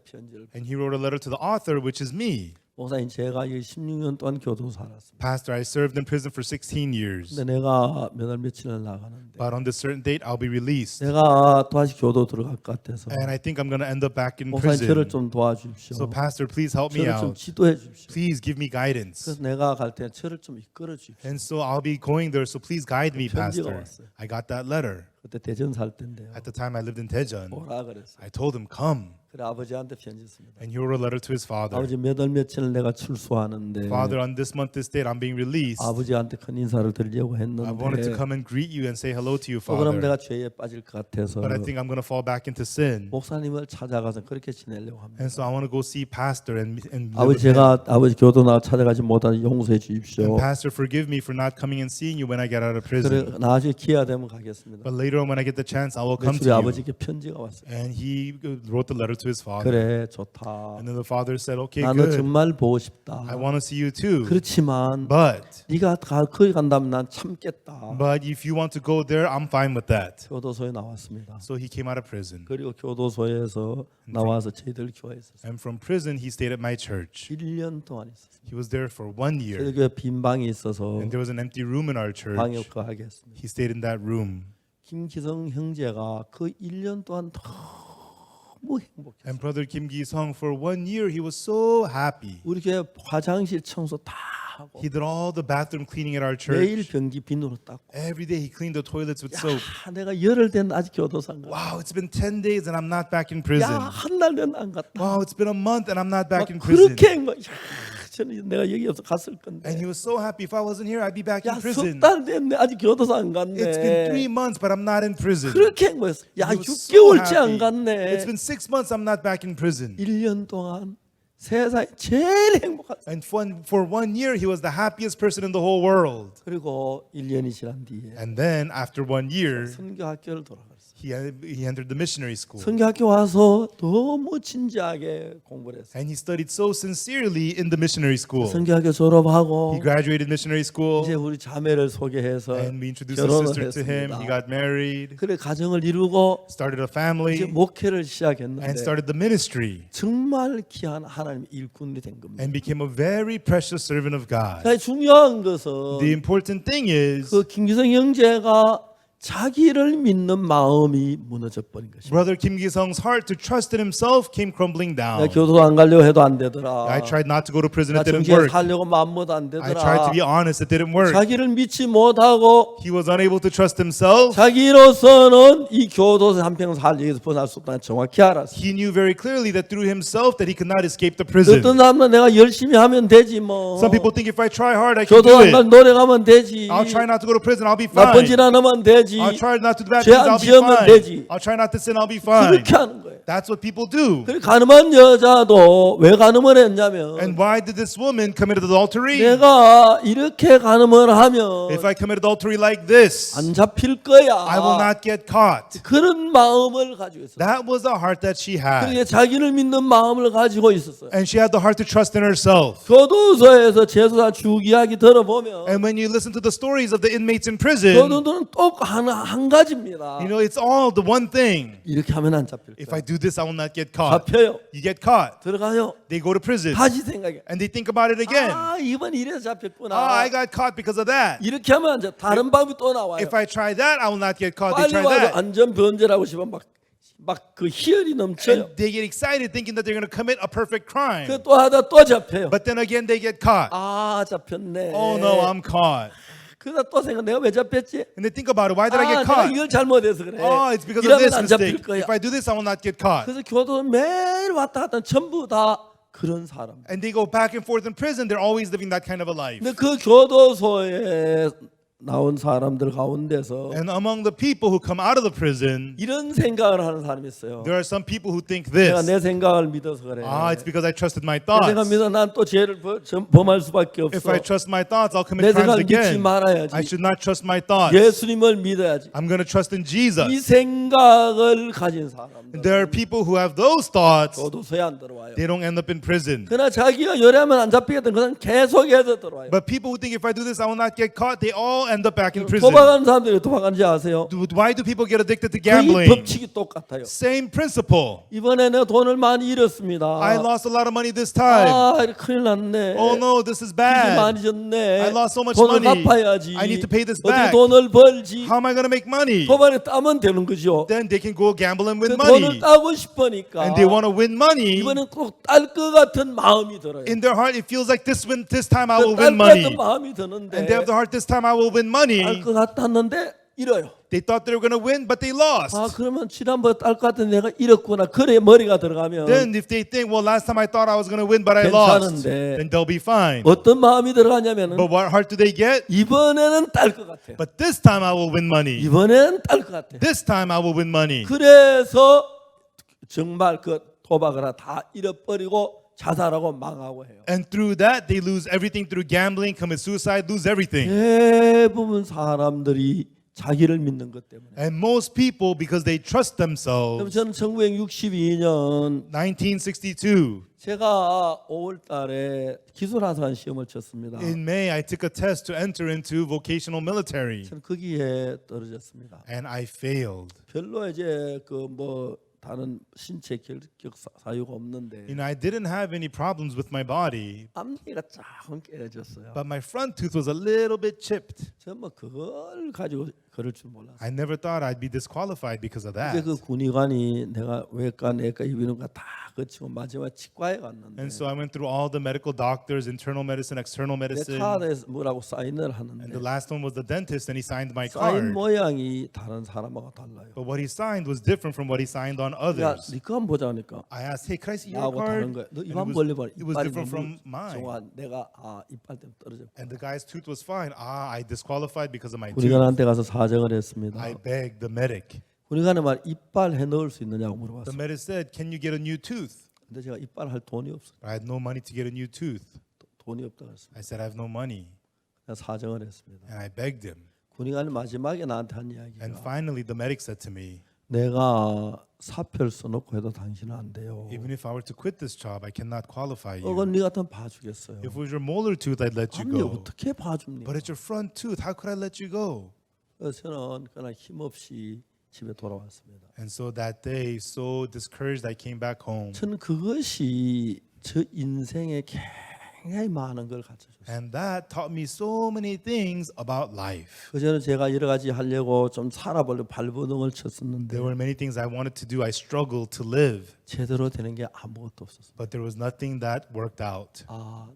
편지를. And he wrote a letter to the author, which is me. 목사님 제가 16년 동안 교도 살았습니다. Pastor, I served in prison for 16 years. 근데 내가 몇 월 며칠을 나가는데 But on this certain date, I'll be released. 내가 다시 교도 들어갈 것 같아서 And I think I'm going to end up back in 목사님 저를 prison. 좀 도와주십시오. So Pastor, please help me 저를 좀 out. 지도해 주십시오. Please give me guidance. 그래서 내가 갈 때 저를 좀 이끌어 주십시오. And so I'll be going there, so please guide me, 편지가 Pastor. 왔어요. I got that letter. 그때 대전 살 때인데요. At the time I lived in Daejeon. 뭐라 그랬어요? I told him, come. 그래 아버지한테 편지 씁니다. And he wrote a letter to his father. 아버지 몇 월 며칠 내가 출소하는데 Father, on this month, this date, I'm being released. 아버지한테 큰 인사를 드리려고 I wanted to 했는데 come and greet you and say hello to you, 그럼 내가 Father. 죄에 빠질 것 같아서 But I think I'm going to fall back into sin. 목사님을 찾아가서 그렇게 지내려고 합니다. And so I want to go see Pastor and live 아버지 with him. 제가 아버지 교도 나 찾아가지 못하니 용서해 주십시오. And Pastor, forgive me for not coming and seeing you when I get out of 그래 prison. 나중에 기회가 되면 가겠습니다. But later on, when I get the chance, I will come 며칠에 to you. 아버지께 편지가 왔어요. And he wrote the letter to to his father. 그래 좋다. And then the father said, okay, 나는 good. 정말 보고 싶다. I want to see you too. 그렇지만 But 네가 거기 간다면 난 참겠다. if you want to go there, I'm fine with that. 교도소에 나왔습니다. So he came out of prison. 그리고 교도소에서 나와서 저희들 교회에 있었어요. And from prison, he stayed at my church. 1년 동안 있었어요. He was there for 1 저희 year. 교회 빈 방이 있어서 And there was an empty room in our church. 방에 거하게 했습니다. He stayed in that room. 김기성 형제가 그 1년 동안 너무 행복했어요. And brother Kim Gi-sung, for 1 year, he was so happy. 우리 교회 화장실 청소 다 하고 He did all the bathroom cleaning at our 매일 church. 변기 비누로 닦고 Every day he cleaned the toilets with soap. 야, 내가 열흘 된 아직 교도소안 가. Wow, it's been 10 days and I'm not back in 야, prison. 한 달 된 안 갔다. Wow, it's been a month and I'm not back 막 in prison. 그렇게 한 거야. 야, 저는 내가 여기서 갔을 건데. And he was so happy. If I wasn't here, I'd be back 야, in prison. 석 달 됐네. 아직 교도소 안 갔네. It's been 3 months, but I'm not in prison. 그렇게 한 거였어. 야, He was so 6개월째 안 happy. 갔네. It's been 6 months, I'm not back in prison. 1년 동안 세상에 제일 행복한. And for 1 year, he was the happiest person in the whole world. 그리고 1년이 지난 뒤에 And then after 1 year, 선교학교를 돌아갔어. he entered the missionary school. 선교학교 와서 너무 진지하게 공부를 했어. And he studied so sincerely in the missionary school. 선교학교 졸업하고 He graduated missionary school. 이제 우리 자매를 소개해서 And we introduced a 결혼을 sister to him. He 했습니다. got married, 그래 가정을 이루고 started a 이제 family, 목회를 and 시작했는데 started the ministry. 정말 귀한 하나님의 일꾼이 된 겁니다. And became a very precious servant of God. 그러니까 중요한 것은 The important thing is, 그 김기성 형제가 자기를 믿는 마음이 무너져 버린 것입니다. Brother Kim Gi-sung's heart to trust in himself came crumbling 내가 down. 교도소 안 가려고 해도 안 되더라. I tried not to go to prison, 나 it didn't 정치에 work. 살려고 마음먹어도 안 I tried 되더라. to be honest, it didn't work. 자기를 믿지 못하고 He was unable to trust himself. 자기로서는 이 교도소 한평 살 여기서 벗어날 수 없다는 정확히 알았어. He knew very clearly that through himself that he could not escape the prison. 어떤 사람은 내가 열심히 하면 되지 뭐. Some people think if I try hard, I can 교도 do 안 가 it. 노래 가면 되지. I'll try not to go to prison, I'll be 나쁜 fine. 짓 안 하면 되지. I'll try not to do bad 죄 things, 안 I'll be 지으면 fine. 되지. I'll try not to sin, I'll be fine. 그렇게 하는 거예요. That's what people do. 그리고 가늠한 여자도 왜 가늠을 했냐면 And why did this woman commit adultery? 내가 이렇게 가늠을 하면 If I commit adultery like this, 안 잡힐 거야. I will not get caught. 그런 마음을 가지고 있어요. That was the heart that she had. 그러니까 자기를 믿는 마음을 가지고 있었어요. And she had the heart to trust in herself. 교도소에서 재수사 쭉 이야기 들어보면 And when you listen to the stories of the inmates in prison, 교도들은 꼭 한 가지입니다. you know, it's all the one thing. 이렇게 하면 안 잡힐 If 거야. I do this, I will not get caught. 잡혀요. You get caught. 들어가요. They go to prison. 다시 생각해. And they think about it again. 아 이번 이래서 잡혔구나. I got caught because of that. 이렇게 하면 이제 다른 방법이 또 나와요. If I try that, I will not get caught. They 빨리 try 와서 that. 안전 변제라고 싶으면 막 그 희열이 넘쳐요. And they get excited thinking that they're going to commit a perfect crime. 그 또 하다 또 잡혀요. But then again, they get caught. 아 잡혔네. Oh no, I'm caught. 그러다 또 생각 내가 왜 잡혔지? And they think about it. Why did I get 내가 caught? 이걸 잘못해서 그래. Oh, it's because of 이러면 this 안 잡힐 mistake. 거야. If I do this, I will not get caught. 그래서 교도 매일 왔다 갔다 전부 다 그런 사람. And they go back and forth in prison. They're always living that kind of a life. 근데 그 교도소에 나온 사람들 가운데서 And among the people who come out of the prison, 이런 생각을 하는 사람이 있어요. there are some people who think 내가 this. 내 생각을 믿어서 그래. It's because I trusted my 내 생각 thoughts. 믿어 난 또 죄를 범할 수밖에 If 없어. I trust my thoughts, I'll 내 commit crimes 생각을 믿지 again. 말아야지. I should not trust my thoughts. 예수님을 믿어야지. I'm going to trust in Jesus. 이 생각을 가진 사람들 There are people who have those thoughts. 교도소에 안 들어와요. They don't end up in prison. 그러나 자기가 열하면 안 잡히겠다는 것은 계속해서 들어와요. But people who think if I do this, I will not get caught, they all end up back in prison. 도박하는 사람들이 도박하는지 아세요? Why do people get addicted to 그 gambling? 법칙이 똑같아요. Same principle. 이번에 내가 돈을 많이 잃었습니다. I lost a lot of money this time. 이거 큰일 났네. Oh no, this is 빚이 bad. 많이 졌네. I lost so much 돈을 money. 갚아야지. I need to pay this 어떻게 back. 돈을 벌지? How am I going to make money? 도박에 따면 되는 거죠. Then they can go gamble and 그 win 돈을 money. 따고 싶으니까 And they want to win money. 이번엔 꼭 딸 것 같은 마음이 들어요. In their heart, it feels like this time I will 딸 win 것 money. 같은 마음이 드는데 And they have the heart, this time I will win money. 딸 것 같았는데 잃어요. They thought they were going to win, but they lost. 그러면 지난번에 딸 것 같은 내가 잃었구나. 그래 머리가 들어가면 Then if they think, well, last time I thought I was going to win, but I lost, 괜찮은데. then they'll be fine. 어떤 마음이 들어가냐면은 But what heart do they get? 이번에는 딸 것 같아. But this time I will win money. 이번에는 딸 것 같아. This time I will win money. 그래서 정말 그 도박을 다 잃어버리고 자살하고 망하고 해요. And through that, they lose everything through gambling, commit suicide, lose everything. 대부분 사람들이 자기를 믿는 것 때문에. And most people, because they trust 그럼 themselves, 저는 1962년 1962, 제가 5월 달에 기술하사관 시험을 쳤습니다. in May, I took a test to enter into vocational military. 저는 거기에 떨어졌습니다. And I failed. 별로 이제 그 뭐 다른 신체 사유가 없는데 I didn't have any problems with my body, 앞니가 조금 깨졌어요. but my front tooth was a little bit chipped. 저는 뭐 그걸 가지고 걸을 줄 몰랐어요. I never thought I'd be disqualified because of 이제 that. 그 군의관이 내가 외과, 내과, 이비인후과 다 거치고 마지막 치과에 갔는데 And so I went through all the medical doctors, internal medicine, external 내 medicine. 카드에 뭐라고 사인을 And 하는데 the last one was the dentist, and he signed my 사인 card. 모양이 다른 사람하고 달라요. But what he signed was different from what he signed on 야, others. 네 거 한번 보자 하니까 I asked, hey, can I see your 나하고 다른 card? 거야. 너 And 입 한번 벌려봐. it was different from mine. 정말 내가 이빨 때문에 떨어졌고 And the guy's tooth was fine. I disqualified because of my tooth. 군의관한테 가서 사정을 했습니다. I begged the medic. 군의관이 말 이빨 해 넣을 수 있느냐고 The 물어봤어요. medic said, can you get a new tooth? 근데 제가 이빨 할 돈이 없어요. I had no money to get a new tooth. 돈이 없다 그랬습니다. I said, I have no money. 그래서 사정을 했습니다. And I begged him. 군의관이 마지막에 나한테 한 And 이야기가 finally, the medic said to me, 내가 사표를 써놓고 해도 당신은 안 돼요. even if I were to quit this job, I cannot qualify you. 네 같으면 봐주겠어요. If it was your molar tooth, I'd let you 아니 go. 어떻게 봐줍니까? But it's your front tooth. How could I let you go? 그래서 저는 그날 힘없이 집에 돌아왔습니다. And so that day, so discouraged, I came back home. 저는 그것이 저 인생에 굉장히 많은 걸 가르쳐줬어요. And that taught me so many things about life. 그전에 제가 여러 가지 하려고 좀 살아보려고 발버둥을 쳤었는데 There were many things I wanted to do. I struggled to live, 제대로 되는 게 아무것도 없었어요. but there was nothing that worked out.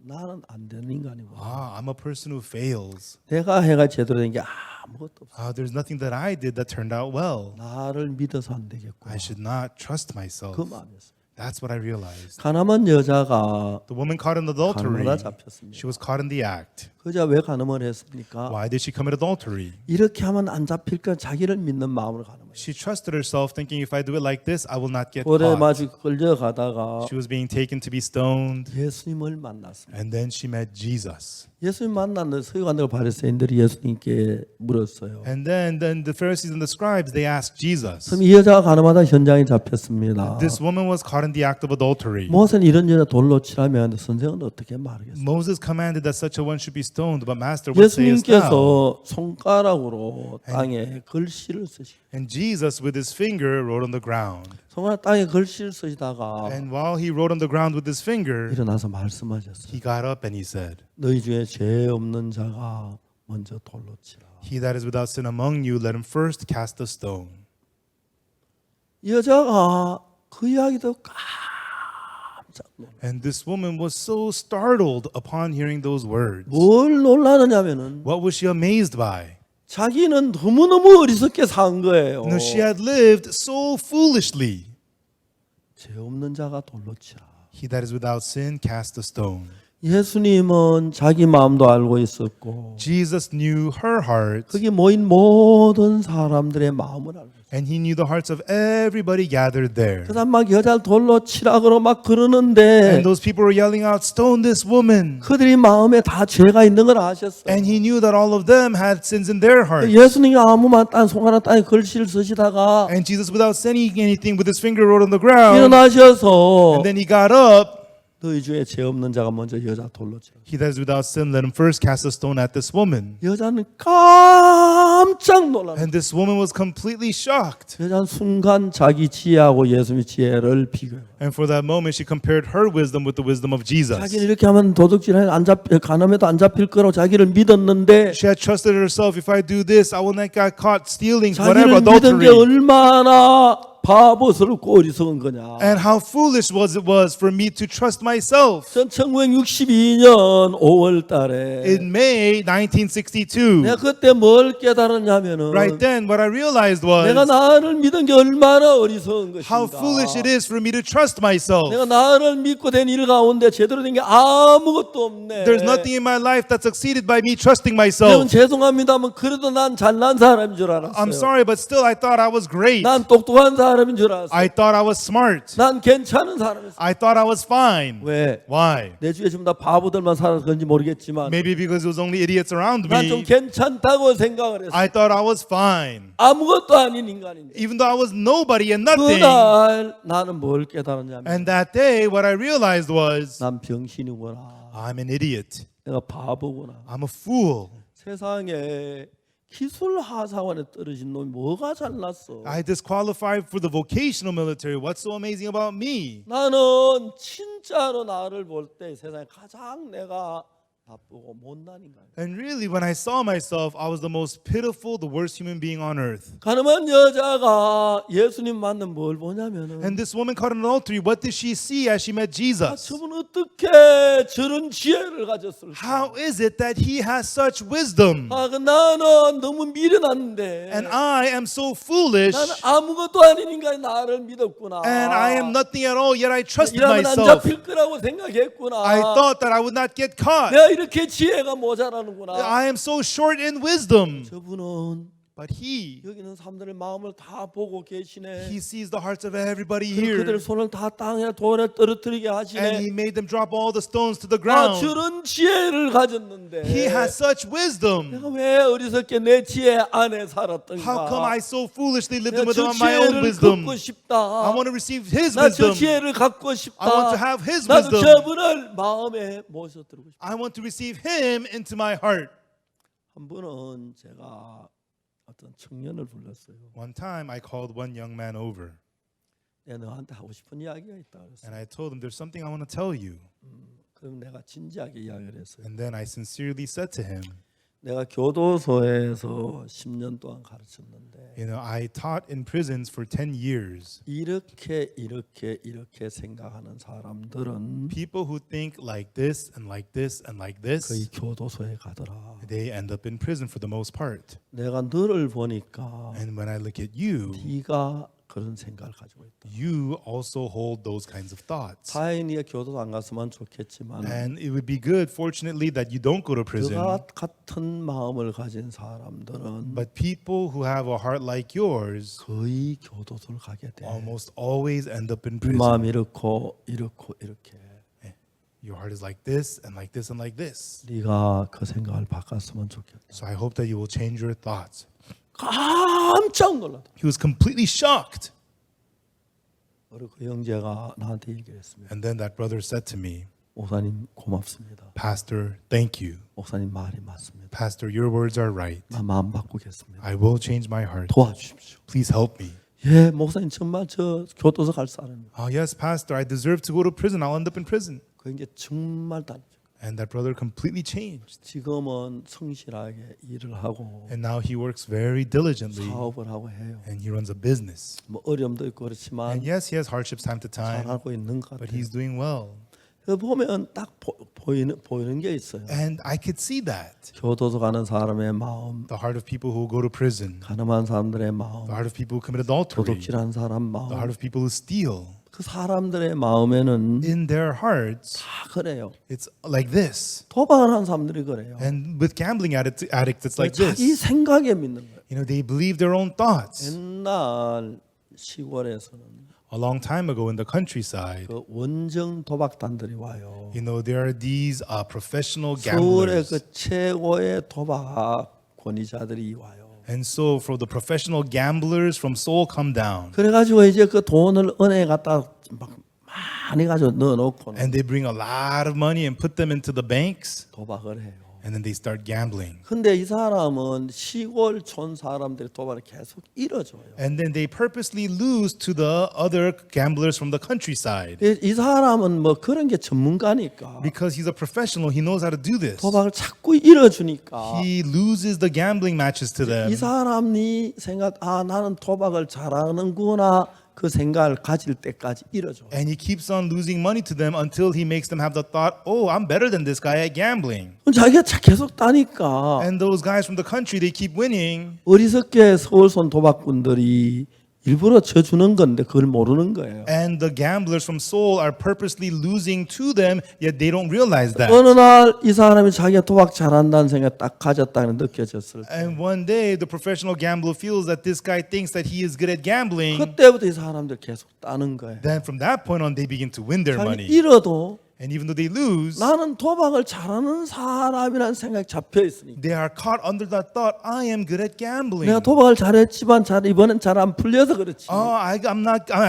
나는 안 되는 인간이고 I'm a person who fails. 내가 해가 제대로 된 게 아무것도 없어요. There's nothing that I did that turned out well. 나를 믿어서 안 되겠고 I should not trust myself. 그 마음이었어요. That's what I realized. 가늠한 여자가 The woman caught in adultery, 가늠하다 잡혔습니다. she was caught in the act. 그 여자 왜 가늠을 했습니까? Why did she commit adultery? 이렇게 하면 안 잡힐까 자기를 믿는 마음으로 가늠을 했어요. She trusted herself, thinking if I do it like this, I will not get 고래 caught. 마주 끌려가다가 She was being taken to be stoned, 예수님을 만났습니다. and then she met Jesus. 예수님 만났는데 서기관들 바리새인들이 예수님께 물었어요. And then the Pharisees and the scribes, they asked Jesus. 그럼 이 여자가 가늠하다 현장에 잡혔습니다. This woman was caught in the act of adultery. 모세는 이런 여자 돌로 치라면 선생은 어떻게 말하겠어요? Moses commanded that such a one should be stoned, but Master, what sayest thou? 예수님께서 손가락으로 땅에 글씨를 쓰시고 And Jesus, with his finger, wrote on the ground. 손가락 땅에 글씨를 쓰시다가 And while he wrote on the ground with his finger, 일어나서 말씀하셨어요. he got up and he said, 너희 중에 죄 없는 자가 먼저 돌로 치라. he that is without sin among you, let him first cast a stone. 이 여자가 그 이야기도 깜짝 놀랐어요. And this woman was so startled upon hearing those words. 뭘 놀라느냐면은 What was she amazed by? 자기는 너무너무 어리석게 산 거예요. No, she had lived so foolishly. 죄 없는 자가 돌로 치라. He that is without sin, cast a stone. 예수님은 자기 마음도 알고 있었고 Jesus knew her heart, 거기 모인 모든 사람들의 마음을 알고 있어요. and he knew the hearts of everybody gathered there. 그래서 막 여자를 돌로 치라고 막 그러는데 And those people were yelling out, stone this woman. 그들이 마음에 다 죄가 있는 걸 아셨어요. And he knew that all of them had sins in their hearts. 예수님이 아무만 딴 손가락 땅에 글씨를 쓰시다가 And Jesus, without saying anything with his finger, wrote on the ground. 일어나셔서 And then he got up. 너희 중에 죄 없는 자가 먼저 여자 돌로 치라. He that is without sin, let him first cast a stone at this woman. 여자는 깜짝 놀랐어요. And this woman was completely shocked. 여자는 순간 자기 지혜하고 예수님의 지혜를 비교해요. And for that moment, she compared her wisdom with the wisdom of Jesus. 자기는 이렇게 하면 도둑질에 가늠해도 안 잡힐 거라고 자기를 믿었는데 She had trusted herself, if I do this, I will not get caught stealing, whatever 자기를 믿은 게 adultery. 얼마나 바보스럽고 어리석은 거냐. And how foolish it was for me to trust myself. 전 1962년 5월 달에 In May 1962, 내가 그때 뭘 깨달았냐면은 right then, what I realized 내가 was 나를 믿은 게 얼마나 어리석은 것인가. how foolish it is for me to trust myself. 내가 나를 믿고 된 일 가운데 제대로 된 게 아무것도 없네. There's nothing in my life that's succeeded by me trusting 여러분 myself. 죄송합니다만 그래도 난 잘난 사람인 줄 알았어요. I'm sorry, but still I thought I was great. 난 똑똑한 사람 사람인 줄 알았어. I thought I was smart. 난 괜찮은 사람이었어. I thought I was fine. 왜? Why? 내 주위에 지금 다 바보들만 살아서 그런지 모르겠지만 Maybe because it was only idiots around 난 좀 me. 괜찮다고 생각을 했어. I thought I was fine. 아무것도 아닌 인간인데 Even though I was nobody and nothing. 그날 나는 뭘 깨달았냐면 And that day, what I realized was, 난 병신이구나. I'm an idiot. 내가 바보구나. I'm a fool. 세상에 기술 하사관에 떨어진 놈이 뭐가 잘났어. I disqualified for the vocational military. What's so amazing about me? 나는 진짜로 나를 볼 때 세상에 가장 내가 나쁘고 못난 인간이야. And really, when I saw myself, I was the most pitiful, the worst human being on earth. 가늠한 여자가 예수님 만나면 뭘 보냐면은 And this woman caught in adultery, what did she see as she met Jesus? 저분 어떻게 저런 지혜를 가졌을까? How is it that he has such wisdom? 나는 너무 미련한데 And I am so foolish, 나는 아무것도 아닌 인간이 나를 믿었구나. and I am nothing at all, yet I trusted 이러면 안 myself. 잡힐 거라고 생각했구나. I thought that I would not get caught. 내가 이렇게 지혜가 모자라는구나. I am so short in wisdom. 저분은 But he 여기 있는 사람들의 마음을 다 보고 계시네. sees the hearts of everybody 그들 here. 손을 다 땅에 돌에 떨어뜨리게 And 하시네. he made them drop all the stones to the 아, ground. 저런 지혜를 가졌는데 He has such wisdom. 내가 왜 어리석게 내 지혜 안에 살았던가? How come I so foolishly lived 내가 저 without my own 지혜를 wisdom? 갖고 싶다. I want to receive his 나 저 wisdom. 지혜를 갖고 싶다. I want to have his 나도 wisdom. 저분을 마음에 모셔들고 싶다. I want to receive him into my heart. 한 번은 제가 어떤 청년을 불렀어요. One time I called one young man over 내가 너한테 하고 싶은 이야기가 있다 그랬어요. and I told him, there's something I want to tell you. 그럼 내가 진지하게 이야기를 했어요. And then I sincerely said to him, 내가 교도소에서 10년 동안 가르쳤는데 you know, I taught in prisons for 10 years. 이렇게 생각하는 사람들은 People who think like this and like this and like 거의 this, 교도소에 가더라. they end up in prison for the most part. 내가 너를 보니까 And when I look at you, 네가 그런 생각을 가지고 있다. you also hold those kinds of thoughts. 다행히 네가 교도소 안 갔으면 좋겠지만 And it would be good, fortunately, that you don't go to prison. 너가 같은 마음을 가진 사람들은 But people who have a heart like yours 거의 교도소를 가게 돼. almost always end up in 네 prison. 마음이 이렇게 Your heart is like this and like this and like this. 네가 그 생각을 바꿨으면 좋겠다. So I hope that you will change your thoughts. 깜짝 놀랐다. He was completely shocked. 그리고 그 형제가 나한테 얘기했습니다. And then that brother said to me, 목사님 고맙습니다. Pastor, thank you. 목사님 말이 맞습니다. Pastor, your words are right. 나 마음 바꾸겠습니다. I will change my heart. 도와주십시오. Please help me. 예, 목사님 정말 저 교도소 갈 사람입니다. Oh, yes, Pastor, I deserve to go to prison. I'll end up in prison. 그 이제 정말 다르죠. And that brother completely changed. 지금은 성실하게 일을 하고 And now he works very diligently 사업을 하고 해요. and he runs a business. 뭐 어려움도 있고 그렇지만 And yes, he has hardships time to time, 잘하고 있는 것 but 같아요. he's doing well. 그 보면 딱 보이는 게 있어요. And I could see that. 교도소 가는 사람의 마음, The heart of people who go to prison, 가늠한 사람들의 마음, the heart of people who commit adultery, 도둑질한 사람 the 마음, heart of people who steal. 그 사람들의 마음에는 In their hearts, 다 그래요. it's like this. 도박을 하는 사람들이 그래요. And with gambling addicts, it's like 자기 this. 생각에 믿는 거예요. You know, they believe their own thoughts. 옛날 시골에서는 A long time ago in the countryside, 그 원정 도박단들이 와요. you know, there are these professional 서울의 gamblers. 그 최고의 도박 권위자들이 와요. And so for the professional gamblers from Seoul come down. 그래가지고 이제 그 돈을 은행에 갖다 막 많이 가지고 넣어놓고 And they bring a lot of money and put them into the banks. 도박을 해요. And then they start gambling. 근데 이 사람은 시골 촌 사람들이 도박을 계속 잃어줘요. And then they purposely lose to the other gamblers from the countryside. 이 사람은 뭐 그런 게 전문가니까 Because he's a professional, he knows how to do this. 도박을 자꾸 잃어주니까 He loses the gambling matches to them. 이 사람이 생각 나는 도박을 잘하는구나 그 생각을 가질 때까지 잃어줘. And he keeps on losing money to them until he makes them have the thought, oh, I'm better than this guy at gambling. 자기가 계속 따니까 And those guys from the country, they keep winning. 어리석게 서울손 도박꾼들이 일부러 져주는 건데 그걸 모르는 거예요. And the gamblers from Seoul are purposely losing to them, yet they don't realize that. 어느 날 이 사람이 자기가 도박 잘한다는 생각 딱 가졌다는 느껴졌을 때 And one day, the professional gambler feels that this guy thinks that he is good at gambling. 그때부터 이 사람들 계속 따는 거예요. Then from that point on, they begin to win their 자기 money. 잃어도 And even though they lose, 나는 도박을 잘하는 사람이라는 생각이 잡혀 있으니까 they are caught under that thought, I am good at gambling. 내가 도박을 잘했지만 이번엔 잘 안 풀려서 그렇지. I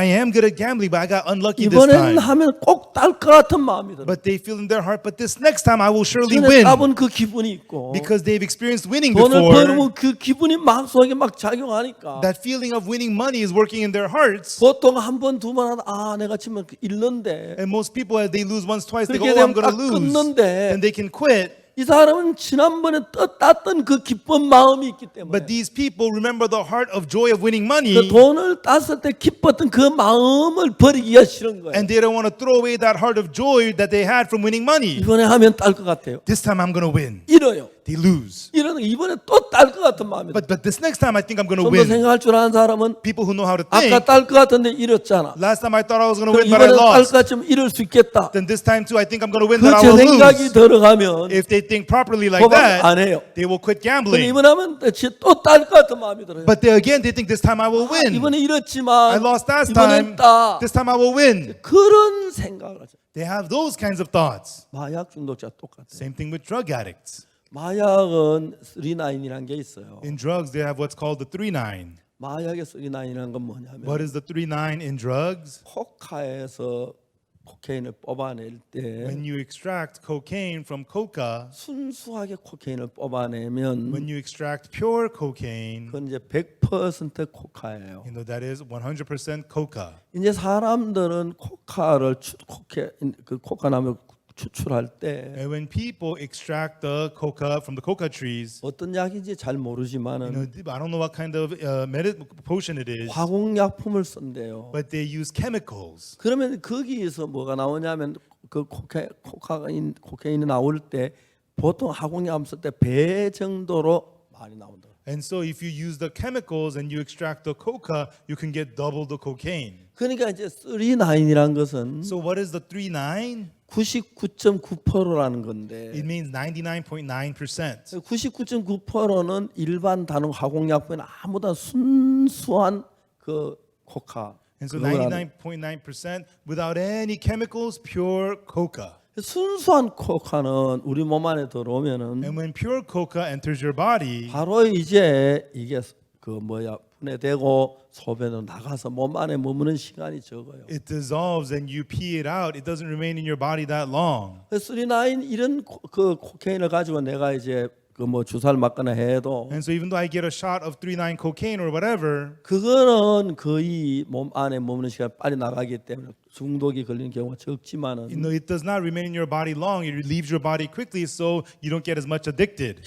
am good at gambling, but I got unlucky this 이번엔 time. 하면 꼭 딸 것 같은 마음이 들어. But they feel in their heart, but this next time I will surely 전에 win. 따본 그 기분이 있고 Because they've experienced winning 돈을 before. 벌면 그 기분이 막 속에 막 작용하니까 That feeling of winning money is working in their hearts. 보통 한 번 두 번 하다 내가 지면 잃는데 And most people, as they lose once, twice, they go, 그렇게 oh, I'm 되면 going to 딱 lose. 끊는데 And they can quit. 이 사람은 지난번에 땄던 그 기쁜 마음이 있기 때문에 But these people remember the heart of joy of winning money. 그 돈을 땄을 때 기뻤던 그 마음을 버리기가 싫은 거예요. And they don't want to throw away that heart of joy that they had from winning money. 이번에 하면 딸 것 같아요. This time I'm going to win. 잃어요. They lose. 이러는 이번에 또 딸 것 같은 마음이 들어요. But this next time I think I'm going to 좀 더 win. 생각할 줄 아는 사람은 People who know how to 아까 think. 딸 것 같은데 잃었잖아. Last time I thought I was going to 그럼 win, but I 이번에 딸 lost. 것 같으면 잃을 수 있겠다. Then this time too, I think I'm going to win, 그 but I 제 will 생각이 lose. 들어가면 If they think properly like 도박 that, 안 해요. they will quit 근데 gambling. 이번에 하면 또 딸 것 같은 마음이 들어요. But again, they think this time I will win. 이번에 I 잃었지만 lost last 이번엔 time. 따. This time I will win. 그런 생각을 하죠. They have those kinds of thoughts. 마약 중독자 똑같아요. Same thing with drug addicts. 마약은 3-9이라는 게 있어요. In drugs, they have what's called the 3-9. 마약의 3-9이라는 건 뭐냐면 What is the 3-9 in drugs? 코카에서 코케인을 뽑아낼 때 When you extract cocaine from coca, 순수하게 코케인을 뽑아내면 when you extract pure cocaine, 그건 이제 100% 코카예요. you know that is 100% coca. 이제 사람들은 코카를 코카나무 추출할 때 And when people extract the coca from the coca trees, 어떤 약인지 잘 you know, 모르지만은 I don't know what kind of potion it is, 화공약품을 쓴대요. but they use chemicals. 그러면 거기에서 뭐가 나오냐면 그 코카인이 나올 때 보통 화공약품 쓸 때 배 정도로 많이 나온다. And so if you use the chemicals and you extract the coca, you can get double the cocaine. 그러니까 이제 3-9이란 것은 So what is the 3-9? 99.9%라는 건데 It means 99.9%. 99.9%는 일반 다른 화공약품은 아무나 순수한 그 코카. And so 그거라는 99.9% without any chemicals, pure coca. 순수한 코카는 우리 몸 안에 들어오면은 And when pure coca enters your body, 바로 이제 이게 분해되고 소변으로 나가서 몸 안에 머무는 시간이 적어요. it dissolves and you pee it out. It doesn't remain in your body that long. 3-9 이런 그 코케인을 가지고 내가 이제 그 뭐 주사를 맞거나 해도 And so even though I get a shot of 3-9 cocaine or whatever, 그거는 거의 몸 안에 머무는 시간 빨리 나가기 때문에 중독이 걸리는 경우가 적지만은 it does not remain in your body long. It leaves your body quickly, so you don't get as much addicted.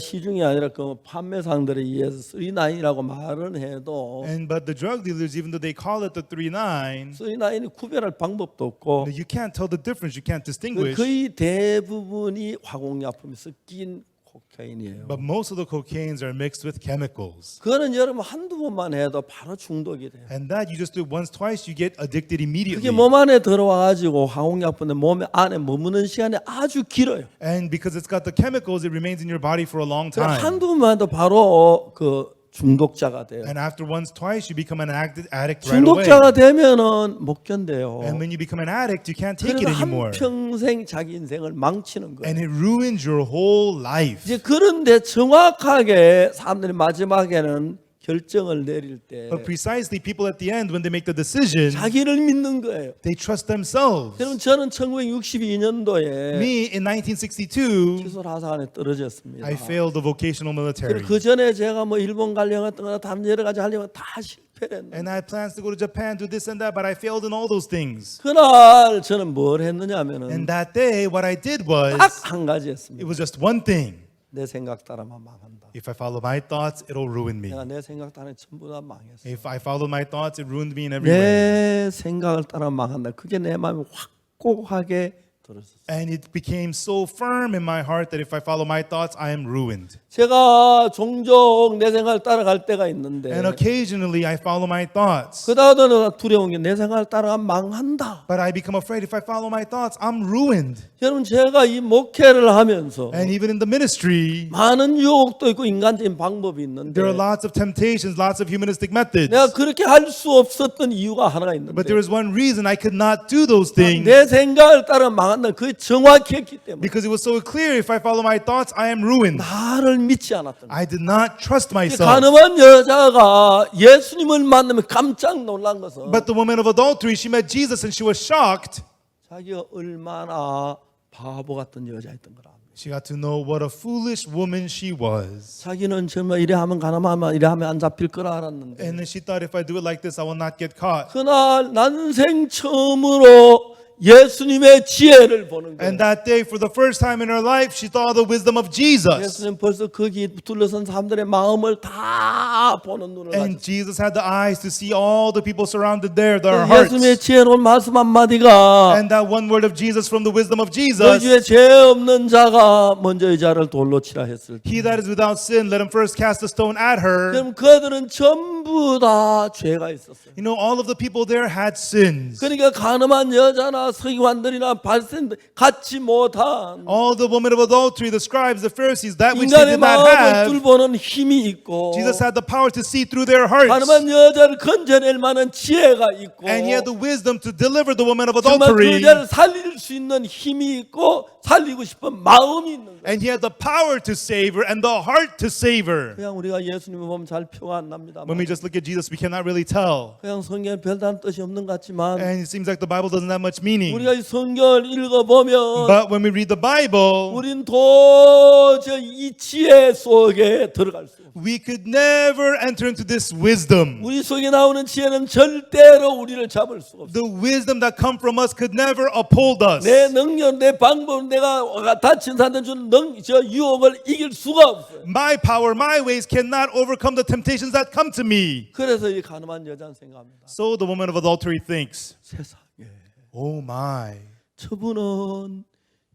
시중이 아니라 그 판매상들에 의해서 3-9이라고 말은 해도 But the drug dealers, even though they call it the 3-9, 3-9이 구별할 방법도 없고 you can't tell the difference. You can't distinguish. 거의 대부분이 화공약품이 섞인 코케인이에요. But most of the cocaines are mixed with chemicals. 그거는 여러분 한두 번만 해도 바로 중독이 돼요. And that you just do it once, twice, you get addicted immediately. 그게 몸 안에 들어와 가지고 화공약품은 몸 안에 머무는 시간이 아주 길어요. And because it's got the chemicals, it remains in your body for a long time. 한두 번만 해도 바로 그 중독자가 돼요. And after once, twice, you become an addict right away. 중독자가 되면은 못 견뎌요. And when you become an addict, you can't take it 그래서 anymore. 한평생 자기 인생을 망치는 거예요. And it ruins your whole life. 이제 그런데 정확하게 사람들이 마지막에는 결정을 내릴 때 But precisely, people at the end, when they make the decision, 자기를 믿는 거예요. they trust themselves. 여러분 저는 1962년도에 Me, in 1962, 기술 하사관에 떨어졌습니다. I failed the vocational military. 그 전에 제가 뭐 일본 가려고 했던 거나 다른 여러 가지 하려고 다 실패를 했는데 And I had plans to go to Japan, do this and that, but I failed in all those things. 그날 저는 뭘 했느냐면은 And that day, what I did was, 딱 한 가지 it 했습니다. was just one thing. 내 생각 따라만 망한다. If I follow my thoughts, it'll ruin me. 내가 내 생각 따라 전부 다 망했어. If I follow my thoughts, it ruined me in every way. 내 생각을 따라 망한다. 그게 내 마음에 확고하게 들었었어요. And it became so firm in my heart that if I follow my thoughts, I am ruined. 제가 종종 내 생각을 따라갈 때가 있는데 And occasionally I follow my thoughts. 그다음에는 두려운 게 내 생각을 따라가면 망한다. But I become afraid if I follow my thoughts, I'm ruined. 여러분 제가 이 목회를 하면서 And even in the ministry, 많은 유혹도 있고 인간적인 방법이 있는데 there are lots of temptations, lots of humanistic methods. 내가 그렇게 할 수 없었던 이유가 하나가 있는데 But there is one reason I could not do those things. 내 생각을 따라 망한다. 그게 정확했기 때문에 Because it was so clear if I follow my thoughts, I am ruined. 나를 믿지 않았던 거예요. I did not trust myself. 가늠한 여자가 예수님을 만나면 깜짝 놀란 것은 But the woman of adultery, she met Jesus and she was shocked. 자기가 얼마나 바보 같은 여자였던 거라. She got to know what a foolish woman she was. 자기는 정말 이래 하면 가늠하면 이래 하면 안 잡힐 거라 알았는데 And then she thought if I do it like this, I will not get caught. 그날 난생 처음으로 예수님의 지혜를 보는 거예요. And that day, for the first time in her life, she saw the wisdom of Jesus. 예수님 벌써 거기 둘러선 사람들의 마음을 다 보는 눈을 And 가졌어요. Jesus had the eyes to see all the people surrounded there, their hearts. 예수님의 지혜로운 말씀 한마디가 And that one word of Jesus from the wisdom of 너희 Jesus, 중에 죄 없는 자가 먼저 이 자를 돌로 치라 했을 때 he that is without sin, let him first cast a stone at her. 그럼 그들은 전부 다 죄가 있었어요. You know, all of the people there had sins. 그러니까 가늠한 여자나 서기관들이나 바리새인들 갖지 못한 All the women of adultery, the scribes, the Pharisees, that which 인간의 they did not 마음을 have, 뚫보는 힘이 있고 Jesus had the power to see through their hearts. 가늠한 여자를 건져낼 만한 지혜가 있고 And he had the wisdom to deliver the woman of 정말 그 adultery. 여자를 살릴 수 있는 힘이 있고 살리고 싶은 마음이 있는 거예요. And he had the power to save her and the heart to save her. 그냥 우리가 예수님을 보면 잘 표가 안 납니다. When we just look at Jesus, we cannot really tell. 그냥 성경에 별다른 뜻이 없는 것 같지만 And it seems like the Bible doesn't have much meaning. 우리가 이 성경을 읽어보면 But when we read the Bible, 우린 도저히 이 지혜 속에 들어갈 수 없어요. we could never enter into this wisdom. 우리 속에 나오는 지혜는 절대로 우리를 잡을 수가 없어요. The wisdom that come from us could never uphold us. 내 능력, 내 방법, 내가 다친 사람들 주는 저 유혹을 이길 수가 없어요. My power, my ways cannot overcome the temptations that come to me. 그래서 이 가늠한 여자는 생각합니다. So the woman of adultery thinks, 세상에 oh my, 저분은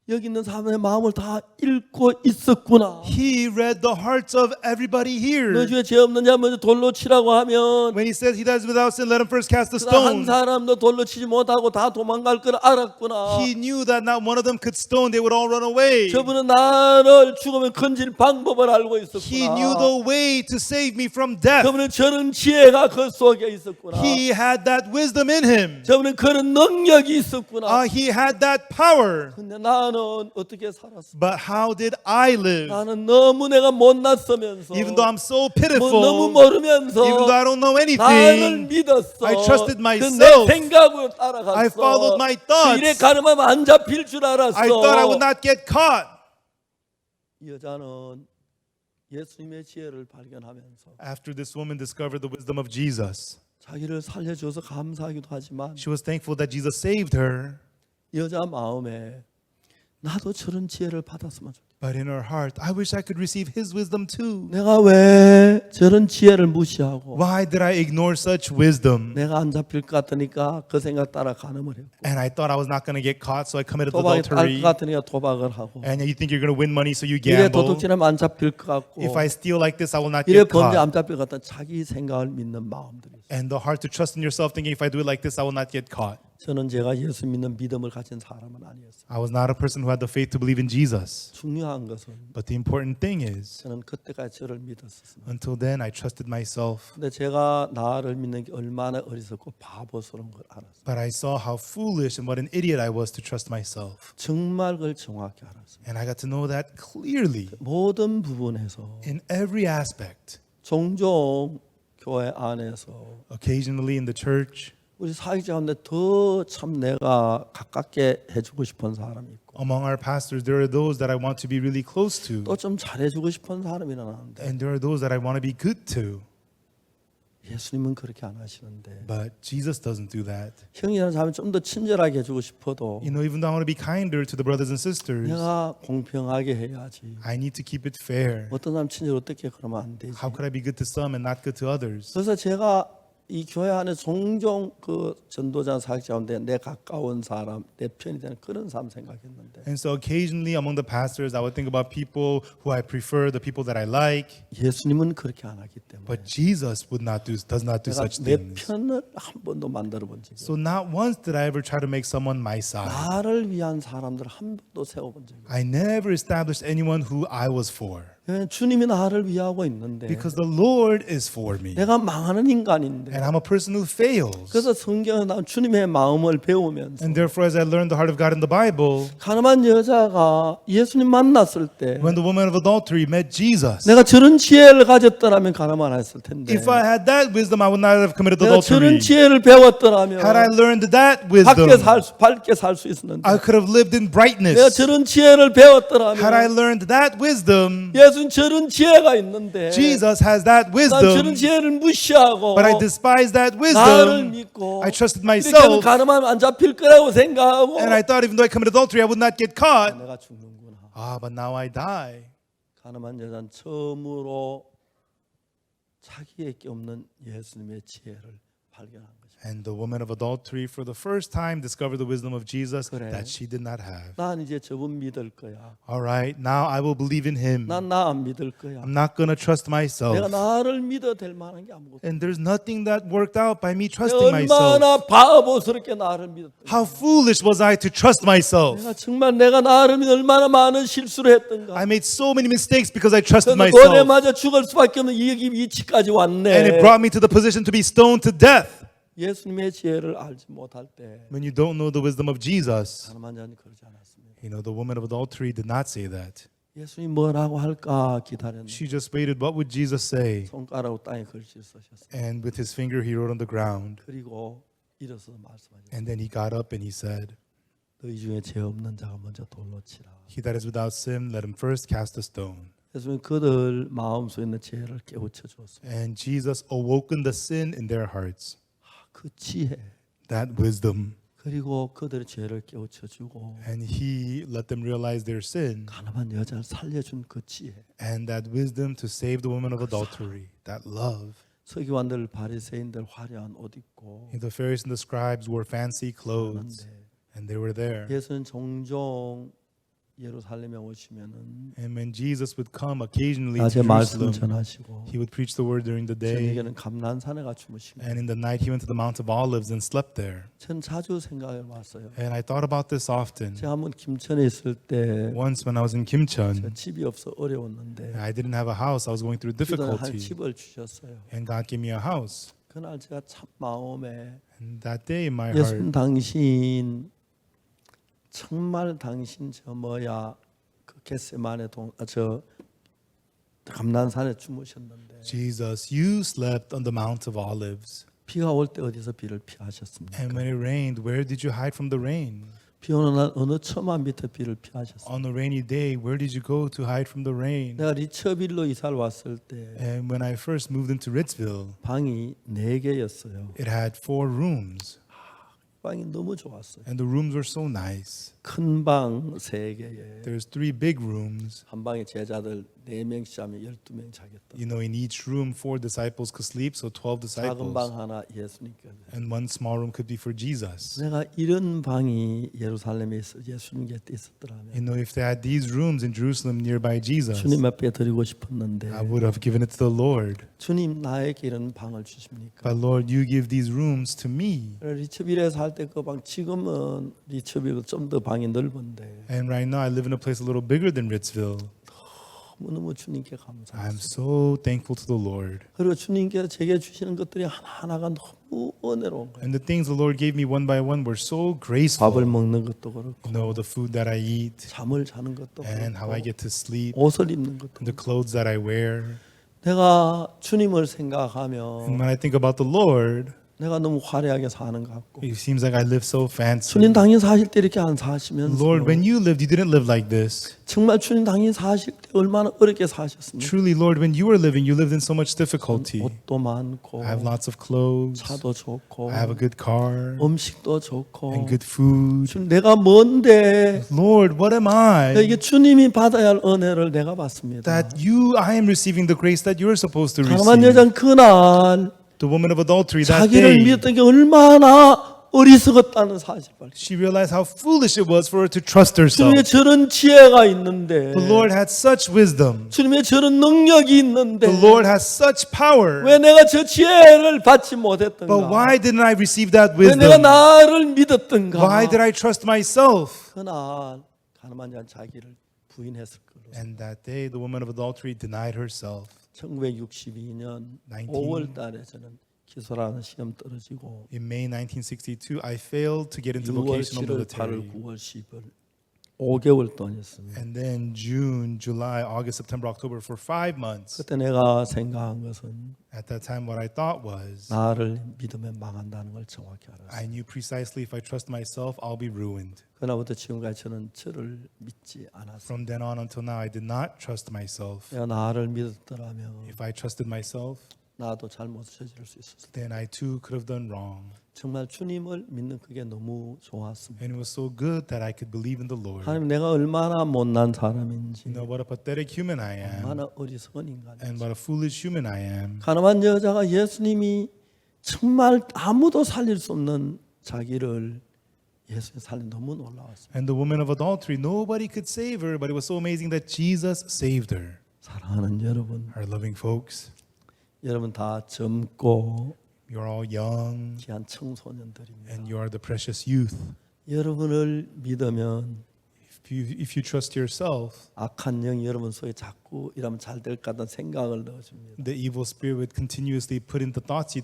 여기 있는 사람의 마음을 다 읽고 있었구나. he read the hearts of everybody 너 here. 중에 죄 없는 자 먼저 돌로 치라고 하면 When he says he that is without sin, let him first cast a 한 stone. 사람도 돌로 치지 못하고 다 도망갈 걸 알았구나. He knew that not one of them could stone, they would all run away. 저분은 나를 죽으면 건질 방법을 알고 He knew 있었구나. the way to save me from death. 저분은 저런 지혜가 그 속에 있었구나. He had that wisdom in him. 저분은 그런 능력이 있었구나. He had that power. 근데 나는 어떻게 살았어? But how did I live? 나는 너무 내가 못났으면서 Even though I'm so 너무 pitiful, 모르면서 even though I don't know 나를 anything, 믿었어. I trusted 그 myself. 내 생각으로 따라갔어. I followed my 그 일에 thoughts. 가늠하면 안 잡힐 줄 알았어. I thought I would not get caught. 이 여자는 예수님의 지혜를 발견하면서 After this woman discovered the wisdom of Jesus, 자기를 살려줘서 감사하기도 하지만 she was thankful that Jesus saved her. 여자 마음에 나도 저런 지혜를 받았으면 좋겠다. But in her heart, I wish I could receive his wisdom too. 내가 왜 저런 지혜를 무시하고 Why did I ignore such wisdom? 내가 안 잡힐 것 같으니까 그 생각 따라 가늠을 했고 And I thought I was not going to get caught, so I committed 도박이 딸 adultery. 것 같으니까 도박을 하고 And you think you're going to win money, so you 이래 gamble. 도둑질하면 안 잡힐 것 같고 If I steal like this, I will not 이래 get 범죄 caught. 안 잡힐 것 같은 자기 생각을 믿는 마음들이 있어요. And the heart to trust in yourself, thinking if I do it like this, I will not get caught. 저는 제가 예수 믿는 믿음을 가진 사람은 아니었어요. I was not a person who had the faith to believe in Jesus. 중요한 것은 But the important thing is, 저는 그때까지 저를 믿었었습니다. until then, I trusted myself. 근데 제가 나를 믿는 게 얼마나 어리석고 바보스러운 걸 알았어요. But I saw how foolish and what an idiot I was to trust myself. 정말 그걸 정확히 알았어요. And I got to know that clearly 모든 부분에서 in every aspect. 종종 교회 안에서 Occasionally in the church, 우리 사역자 가운데 더 참 내가 가깝게 해주고 싶은 사람이 있고 among our pastors, there are those that I want to be really close to. 또 좀 잘해주고 싶은 사람이 나는데 And there are those that I want to be good to. 예수님은 그렇게 안 하시는데 But Jesus doesn't do that. 형이라는 사람이 좀 더 친절하게 해주고 싶어도 You know, even though I want to be kinder to the brothers and sisters, 내가 공평하게 해야지. I need to keep it fair. 어떤 사람 친절 어떻게 그러면 안 되지. How could I be good to some and not good to others? 그래서 제가 이 교회 안에 종종 그 전도자 사역자 가운데 내 가까운 사람, 내 편이 되는 그런 사람 생각했는데 And so occasionally among the pastors, I would think about people who I prefer, the people that I like. 예수님은 그렇게 안 하기 때문에 But Jesus does not do 내가 such 내 things. 편을 한 번도 만들어 본 적이 So not once did I ever try to make someone my side. 나를 위한 사람들을 한 번도 세워본 적이 없어요. I never established anyone who I was for. 왜냐하면 주님이 나를 위하고 있는데 Because the Lord is for me. 내가 망하는 인간인데 And I'm a person who fails. 그래서 성경에 나온 주님의 마음을 배우면서 And therefore, as I learned the heart of God in the Bible, 가늠한 여자가 예수님 만났을 때 when the woman of adultery met Jesus, 내가 저런 지혜를 가졌더라면 가늠 안 했을 텐데 if I had that wisdom, I would not have committed 내가 저런 adultery. 지혜를 배웠더라면 Had I learned that 밝게 wisdom, 밝게 살 수 있었는데 I could have lived in 내가 brightness. 저런 지혜를 Had I 배웠더라면 learned that wisdom, 예수님 저런 지혜가 있는데 Jesus has that 난 저런 wisdom, 지혜를 무시하고 but I despise that 나를 wisdom. 믿고 I trusted 이렇게 myself, 가늠하면 안 잡힐 거라고 생각하고 and I thought even though I committed adultery, I would not get caught. 내가 죽는구나. But now I die. 가늠한 여자는 처음으로 자기에게 없는 예수님의 지혜를 발견한 거죠. And the woman of adultery for the first time discovered the wisdom of Jesus 그래. that she did not have. 난 이제 저분 믿을 거야. All right, now I will believe in him. 난 나 안 믿을 거야. I'm not going to trust 내가 myself. 나를 믿어 될 만한 게 아무것도 And there's nothing that worked out by me 없어. trusting myself. 얼마나 바보스럽게 나를 믿었던 How foolish was I to trust myself? 내가 정말 내가 나를 믿어 얼마나 많은 실수를 했던가. I made so many mistakes because I trusted 그런데 myself. 고뇌 맞아 죽을 수밖에 없는 이 위치까지 And it 왔네. brought me to the position to be stoned to death. 예수님의 지혜를 알지 못할 때 When you don't know the wisdom of Jesus, 가늠한 자는 그러지 않았습니다. the woman of adultery did not say that. 예수님 뭐라고 할까 기다렸는데 She just waited. What would Jesus say? 손가락으로 땅에 글씨 쓰셨어요. And with his finger, he wrote on the ground. 그리고 일어서서 말씀하셨어요. And then he got up and he said, 너희 중에 죄 없는 자가 먼저 돌로 치라. he that is without sin, let him first cast a stone. 예수님 그들 마음속에 있는 죄를 깨우쳐 주었어요. And Jesus awoken the sin in their hearts, 그 지혜 that wisdom. 그리고 그들의 죄를 깨우쳐 주고 And he let them realize their sin. 가늠한 여자를 살려준 그 지혜. And that wisdom to save the woman of adultery, that love. 서기관들 바리새인들 화려한 옷 입고 The Pharisees and the scribes wore fancy clothes, and they were there. 예수는 종종 예루살렘에 오시면은 And when Jesus would come occasionally to 낮에 말씀을 Jerusalem, 전하시고 he would preach the word during the day. 저녁에는 감난산에 가 주무십니다. And in the night, he went to the Mount of Olives and slept there. 전 자주 생각해 봤어요. And I thought about this often. 제가 한번 김천에 있을 때 Once when I was in Kimcheon, 집이 없어 어려웠는데 I didn't have a house. I was going through 주던 한 difficulty. 집을 주셨어요. And God gave me a house. 그날 제가 참 마음에 And that day in my 예수님 heart, 당신 정말 당신 저 뭐야 그 겟세마네 저 감난산에 주무셨는데 Jesus, you slept on the Mount of Olives. 비가 올 때 어디서 비를 피하셨습니까? And when it rained, where did you hide from the rain? 비 오는 날 어느 처마 밑에 비를 피하셨습니까? On a rainy day, where did you go to hide from the rain? 내가 리처빌로 이사를 왔을 때 And when I first moved into Ritzville, 방이 4개였어요. it had 4 rooms. 방이 너무 좋았어요. And the rooms were so nice. 큰 방 3개에 There's 3 big rooms. 한 방에 제자들 4명씩 자면 12명 자겠다. In each room, 4 disciples could sleep, so 12 작은 disciples. 방 하나 예수님께. And 1 small room could be for Jesus. 내가 이런 방이 예루살렘에 있어 예수님 곁에 있었더라면 If they had these rooms in Jerusalem nearby Jesus, 주님 앞에 드리고 싶었는데 I would have given it to the Lord. 주님 나에게 이런 방을 주십니까? But Lord, you give these rooms to me. 리처빌에 살 때 그 방 지금은 리처빌보다 좀 더 방이 넓은데 And right now, I live in a place a little bigger than Ritzville. 너무너무 주님께 I'm 감사합니다. so thankful to the Lord. 그리고 주님께서 제게 주시는 것들이 하나하나가 너무 은혜로운 거예요. And the things the Lord gave me one by one were so graceful. 밥을 먹는 것도 그렇고 The food that I eat 잠을 자는 것도 and how I 그렇고 get to sleep, 옷을 입는 것도 and the clothes that I wear. 내가 주님을 And 생각하면 when I think about the Lord, 내가 너무 화려하게 사는 것 같고 it seems like I live so fancy. 주님 당신 사실 때 이렇게 안 사시면서 Lord, when you lived, you didn't live like this. 정말 주님 당신 사실 때 얼마나 어렵게 사셨습니까? Truly, Lord, when you were living, you lived in so much difficulty. 옷도 많고 I have lots of clothes. 차도 좋고 I have a good car 음식도 좋고 and good food. 주님 내가 뭔데 Lord, what am I? 이게 주님이 받아야 할 은혜를 내가 받습니다. That I am receiving the grace that you're supposed to 가늠한 receive. 여자는 그날 The woman of adultery that 자기를 day, 믿었던 게 얼마나 어리석었다는 사실 밝혀. she realized how foolish it was for her to trust herself. 주님의 저런 지혜가 있는데, The Lord had such wisdom. 주님의 저런 능력이 있는데, The Lord has such power. 왜 내가 저 지혜를 받지 But 못했던가? why didn't I receive that 왜 내가 wisdom? 나를 믿었던가? Why did I trust myself? 그날 가늠한 자는 자기를 부인했을 걸로. And that day, the woman of adultery denied herself. 1962년 19 5월 달에 저는 기소라는 시험 떨어지고 In May 1962, I failed to get into 6월, vocational 7월, 8월, military. 9월, 10월 5개월 동안이었습니다. And then June, July, August, September, October for 5 months. 그때 내가 생각한 것은 At that time, what I thought was, 나를 믿으면 망한다는 걸 정확히 알았어요. I knew precisely if I trust myself, I'll be ruined. 그날부터 지금까지 저는 저를 믿지 않았어요. From then on until now, I did not trust myself. 내가 나를 믿었더라면 If I trusted myself, 나도 잘못을 저지를 수 있었어요. then I too could have done wrong. 정말 주님을 믿는 그게 너무 좋았습니다. And it was so good that I could believe in the Lord. 하나님, 내가 얼마나 못난 사람인지, You know what a pathetic human I am, 얼마나 어리석은 인간인지. and what a foolish human I am. 가늠한 여자가 예수님이 정말 아무도 살릴 수 없는 자기를 예수님 살린 너무 놀라웠어요. And the woman of adultery, nobody could save her, but it was so amazing that Jesus saved her. 사랑하는 여러분, Our loving folks, 여러분 다 젊고 you're all young, 귀한 청소년들입니다. and you are the precious youth. 여러분을 믿으면 If you trust yourself, 악한 영이 여러분 속에 자꾸 이러면 잘 될 것 같다는 생각을 넣어줍니다. the evil spirit would continuously put into thoughts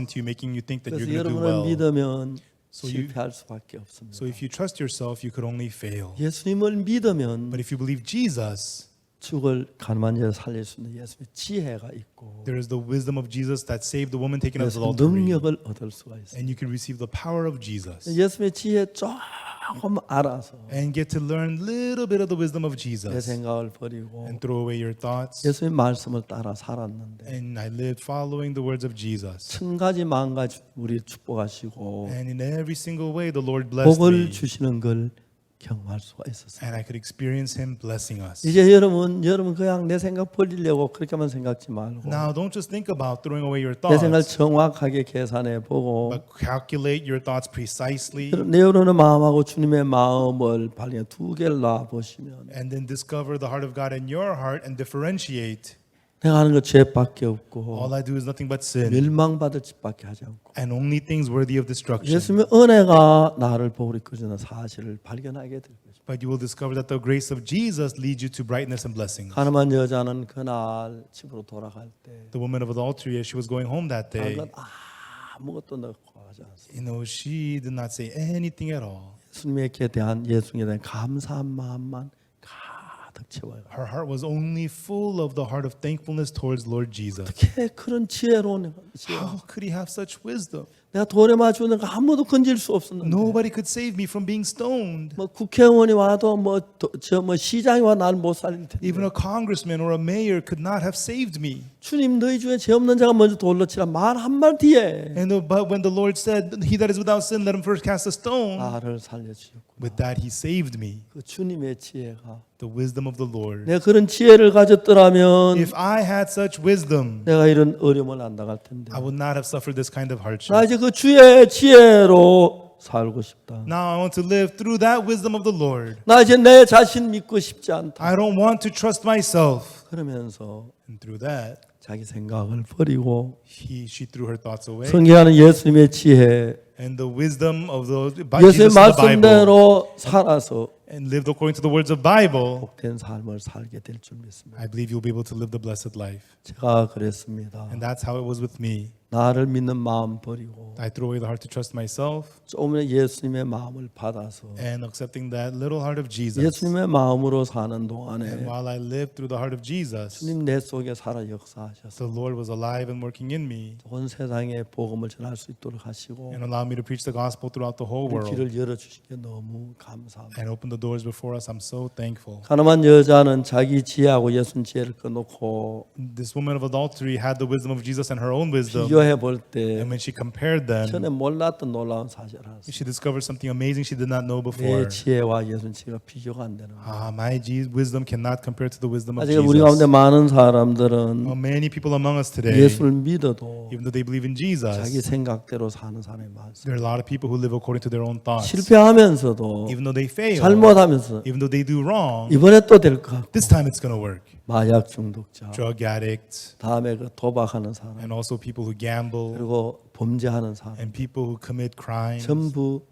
into you, making you think that 그래서 you're going to do 여러분을 well. 믿으면 So you- 실패할 수밖에 없습니다. So if you trust yourself, you could only fail. 예수님을 믿으면 But if you believe Jesus, 죽을 가늠한 자를 살릴 수 있는 예수님의 지혜가 있고 there is the wisdom of Jesus that saved the woman taken as 예수님의 adultery, 능력을 얻을 수가 있어요. and you can receive the power of Jesus 예수님의 지혜 조금 알아서 and get to learn a little bit of the wisdom of 내 Jesus 생각을 버리고 and throw away your thoughts. 예수님의 말씀을 따라 살았는데 And I lived following the words of Jesus. 천 가지 만 가지 우리 축복하시고 And in every single way, the Lord blessed 복을 me, 주시는 걸 경험할 수가 있었어요. and I could experience Him blessing us. 이제 여러분 그냥 내 생각 버리려고 그렇게만 생각지 말고 Now, don't just think about throwing away your 내 생각을 thoughts, 정확하게 계산해 보고 but calculate your thoughts precisely, 내 여러분의 마음하고 주님의 마음을 발견 두 개를 놔 보시면 and then discover the heart of God in your heart and differentiate. 내가 하는 거 죄밖에 없고 All I do is nothing but sin, 멸망받을 짓밖에 하지 않고 and only things worthy of destruction. 예수님의 은혜가 나를 복으로 이끌어주는 사실을 발견하게 될 것입니다. But you will discover that the grace of Jesus leads you to brightness and blessing. 가늠한 여자는 그날 집으로 돌아갈 때 The woman of adultery, as she was going home that day, 다른 건 아무것도 넣고 하지 않습니다. she did not say anything at all. 예수님에게 대한 예수님에 대한 감사한 마음만 가득 채워요. Her heart was only full of the heart of thankfulness towards Lord Jesus. 어떻게 그런 지혜로운 지혜? How could he have such wisdom? 내가 돌에 맞추는 거 아무도 건질 수 없었는데 Nobody could save me from being stoned. 뭐 국회의원이 와도 뭐 시장이 와 날 못 살릴 텐데 Even a congressman or a mayor could not have saved me. 주님 너희 중에 죄 없는 자가 먼저 돌로 치라 말 한 말 뒤에 But when the Lord said, "He that is without sin, let him first cast a stone," 나를 살려주셨고 with that he saved me. 그 주님의 지혜가 The wisdom of the Lord. 내가 그런 지혜를 가졌더라면 If I had such wisdom, 내가 이런 어려움을 안 당할 텐데 I would not have suffered this kind of hardship. 나 이제 그 주의 지혜로 살고 싶다. Now I want to live through that wisdom of the Lord. 나 이제 내 자신 믿고 싶지 않다. I don't want to trust myself. 그러면서 And through that, 자기 생각을 버리고 she threw her thoughts away. 성경하는 예수님의 지혜, And the wisdom of the 예수의 Jesus in the Bible, 말씀대로 살아서 and lived according to the words of Bible, 복된 삶을 살게 될 줄 믿습니다. I believe you'll be able to live the blessed life. 제가 그랬습니다. And that's how it was with me. 나를 믿는 마음 버리고 I threw away the heart to trust myself, 조금의 예수님의 마음을 받아서 and accepting that little heart of Jesus. 예수님의 마음으로 사는 And 동안에 while I lived through the heart of Jesus, 주님 내 속에 살아 역사하셔서 the Lord was alive and working in me, 온 세상에 복음을 전할 수 있도록 하시고 and allowed me to preach the gospel throughout the whole world, 길을 열어주시기에 너무 감사합니다. and opened the doors before us. I'm so thankful. 가늠한 여자는 자기 지혜하고 예수님 지혜를 꺼놓고 This woman of adultery had the wisdom of Jesus and her own wisdom, 비교해 볼 때 And when she compared them, 전에 몰랐던 놀라운 사실을 알았어요. she discovered something amazing she did not know 내 before. 지혜와 예수님 지혜가 비교가 안 되는 거예요. My wisdom cannot compare to the wisdom of 아직 우리 가운데 Jesus. 많은 사람들은 Many people among us today, 예수를 믿어도 even though they believe in 자기 Jesus, 생각대로 사는 사람이 많습니다. there are a lot of people who live according to their own thoughts. 실패하면서도 Even though they fail, 잘못하면서 even though they do wrong, 이번에 또 될 것 같고 this time it's going to work. 마약 중독자, Drug addicts, 다음에 그 도박하는 사람, and also people who gamble, 그리고 범죄하는 사람, and people who commit crimes, 전부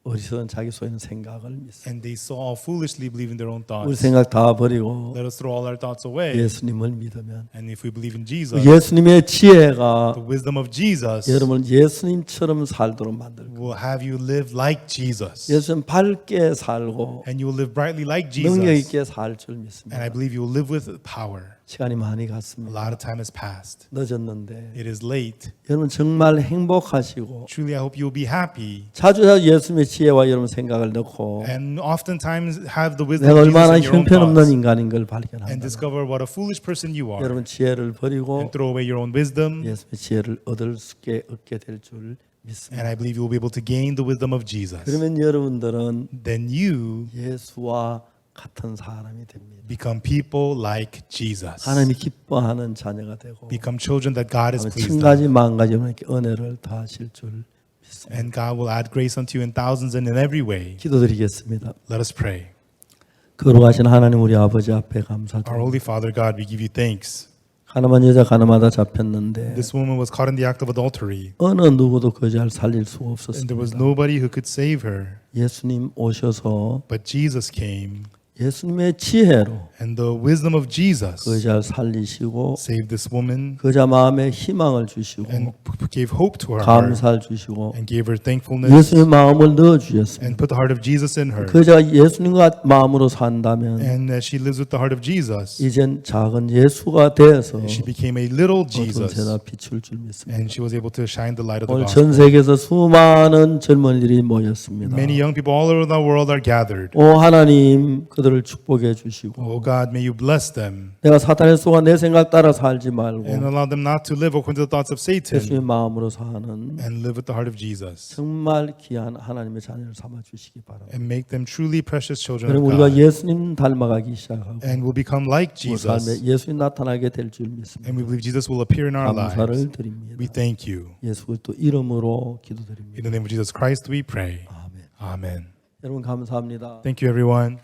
어리석은 자기 속에 생각을 믿습니다. and they so all foolishly believe in their own 우리 thoughts. 생각 다 버리고 Let us throw all our thoughts away. 예수님을 믿으면 And if we believe in Jesus, 예수님의 지혜가 the wisdom of Jesus 여러분을 예수님처럼 살도록 만들 거예요. will have you live like Jesus. 예수님 밝게 살고 And you will live brightly like 능력 Jesus. 있게 살 줄 And 믿습니다. I believe you will live with power. 시간이 많이 A 갔습니다. lot of time has passed. 늦었는데 It is late. 여러분 정말 행복하시고 Truly, I hope you will be happy. 자주 예수님의 지혜와 여러분 생각을 넣고 And oftentimes have the wisdom 내가 of Jesus 얼마나 in your own 형편없는 thoughts. 인간인 걸 And 발견한다. discover what a foolish person you are. 여러분 지혜를 버리고 And throw away your own wisdom. 예수님의 지혜를 얻게 될 줄 믿습니다. And I believe you will be able to gain the wisdom of Jesus. 그러면 여러분들은 Then you 예수와 같은 사람이 됩니다. become people like Jesus. 하나님이 기뻐하는 자녀가 되고 Become children that God is pleased 천 with. 가지 만 가지 이렇게 은혜를 다 하실 줄 믿습니다. And God will add grace unto you in thousands and in every way. 기도드리겠습니다. Let us pray. 거룩하신 하나님 우리 아버지 앞에 Our 감사드립니다. Holy Father God, we give you thanks. 가늠한 여자 가늠하다 잡혔는데 This woman was caught in the act of adultery, 어느 누구도 그 여자를 살릴 수가 and there was 없었습니다. nobody who could save her. 예수님 오셔서 But Jesus came, 예수님의 지혜로 and the wisdom of 그 Jesus 여자를 살리시고 saved this woman 그 여자 마음에 희망을 주시고 and gave hope to her heart 감사를 주시고 and gave her thankfulness 예수님의 마음을 넣어주셨습니다. and put the heart of Jesus in her. 그 여자가 예수님과 마음으로 산다면 And as she lives with the heart of Jesus, 이젠 작은 예수가 되어서 she became a little 어두운 Jesus, 세상 비출 줄 믿습니다. and she was able to shine the light of the 오늘 전 gospel. 세계에서 수많은 젊은이들이 모였습니다. Many young people all over the world are gathered. 오 하나님 그들을 축복해 주시고 Oh God, may you bless them 내가 사탄의 속아 내 생각 따라 살지 말고 and allow them not to live according to the thoughts of 예수님의 Satan 마음으로 사는 and live with the heart of Jesus 정말 귀한 하나님의 자녀를 삼아 주시기 바랍니다. and make them truly precious children 그럼 of 우리가 God 예수님 닮아가기 시작하고 and will become like 우리 삶에 Jesus, 예수님 나타나게 될 줄 믿습니다. and we believe Jesus will appear in our lives. 감사를 드립니다. We thank you. 예수 그리스도 이름으로 기도드립니다. In the name of Jesus Christ we pray. 아멘. Amen. 여러분 감사합니다. Thank you, everyone.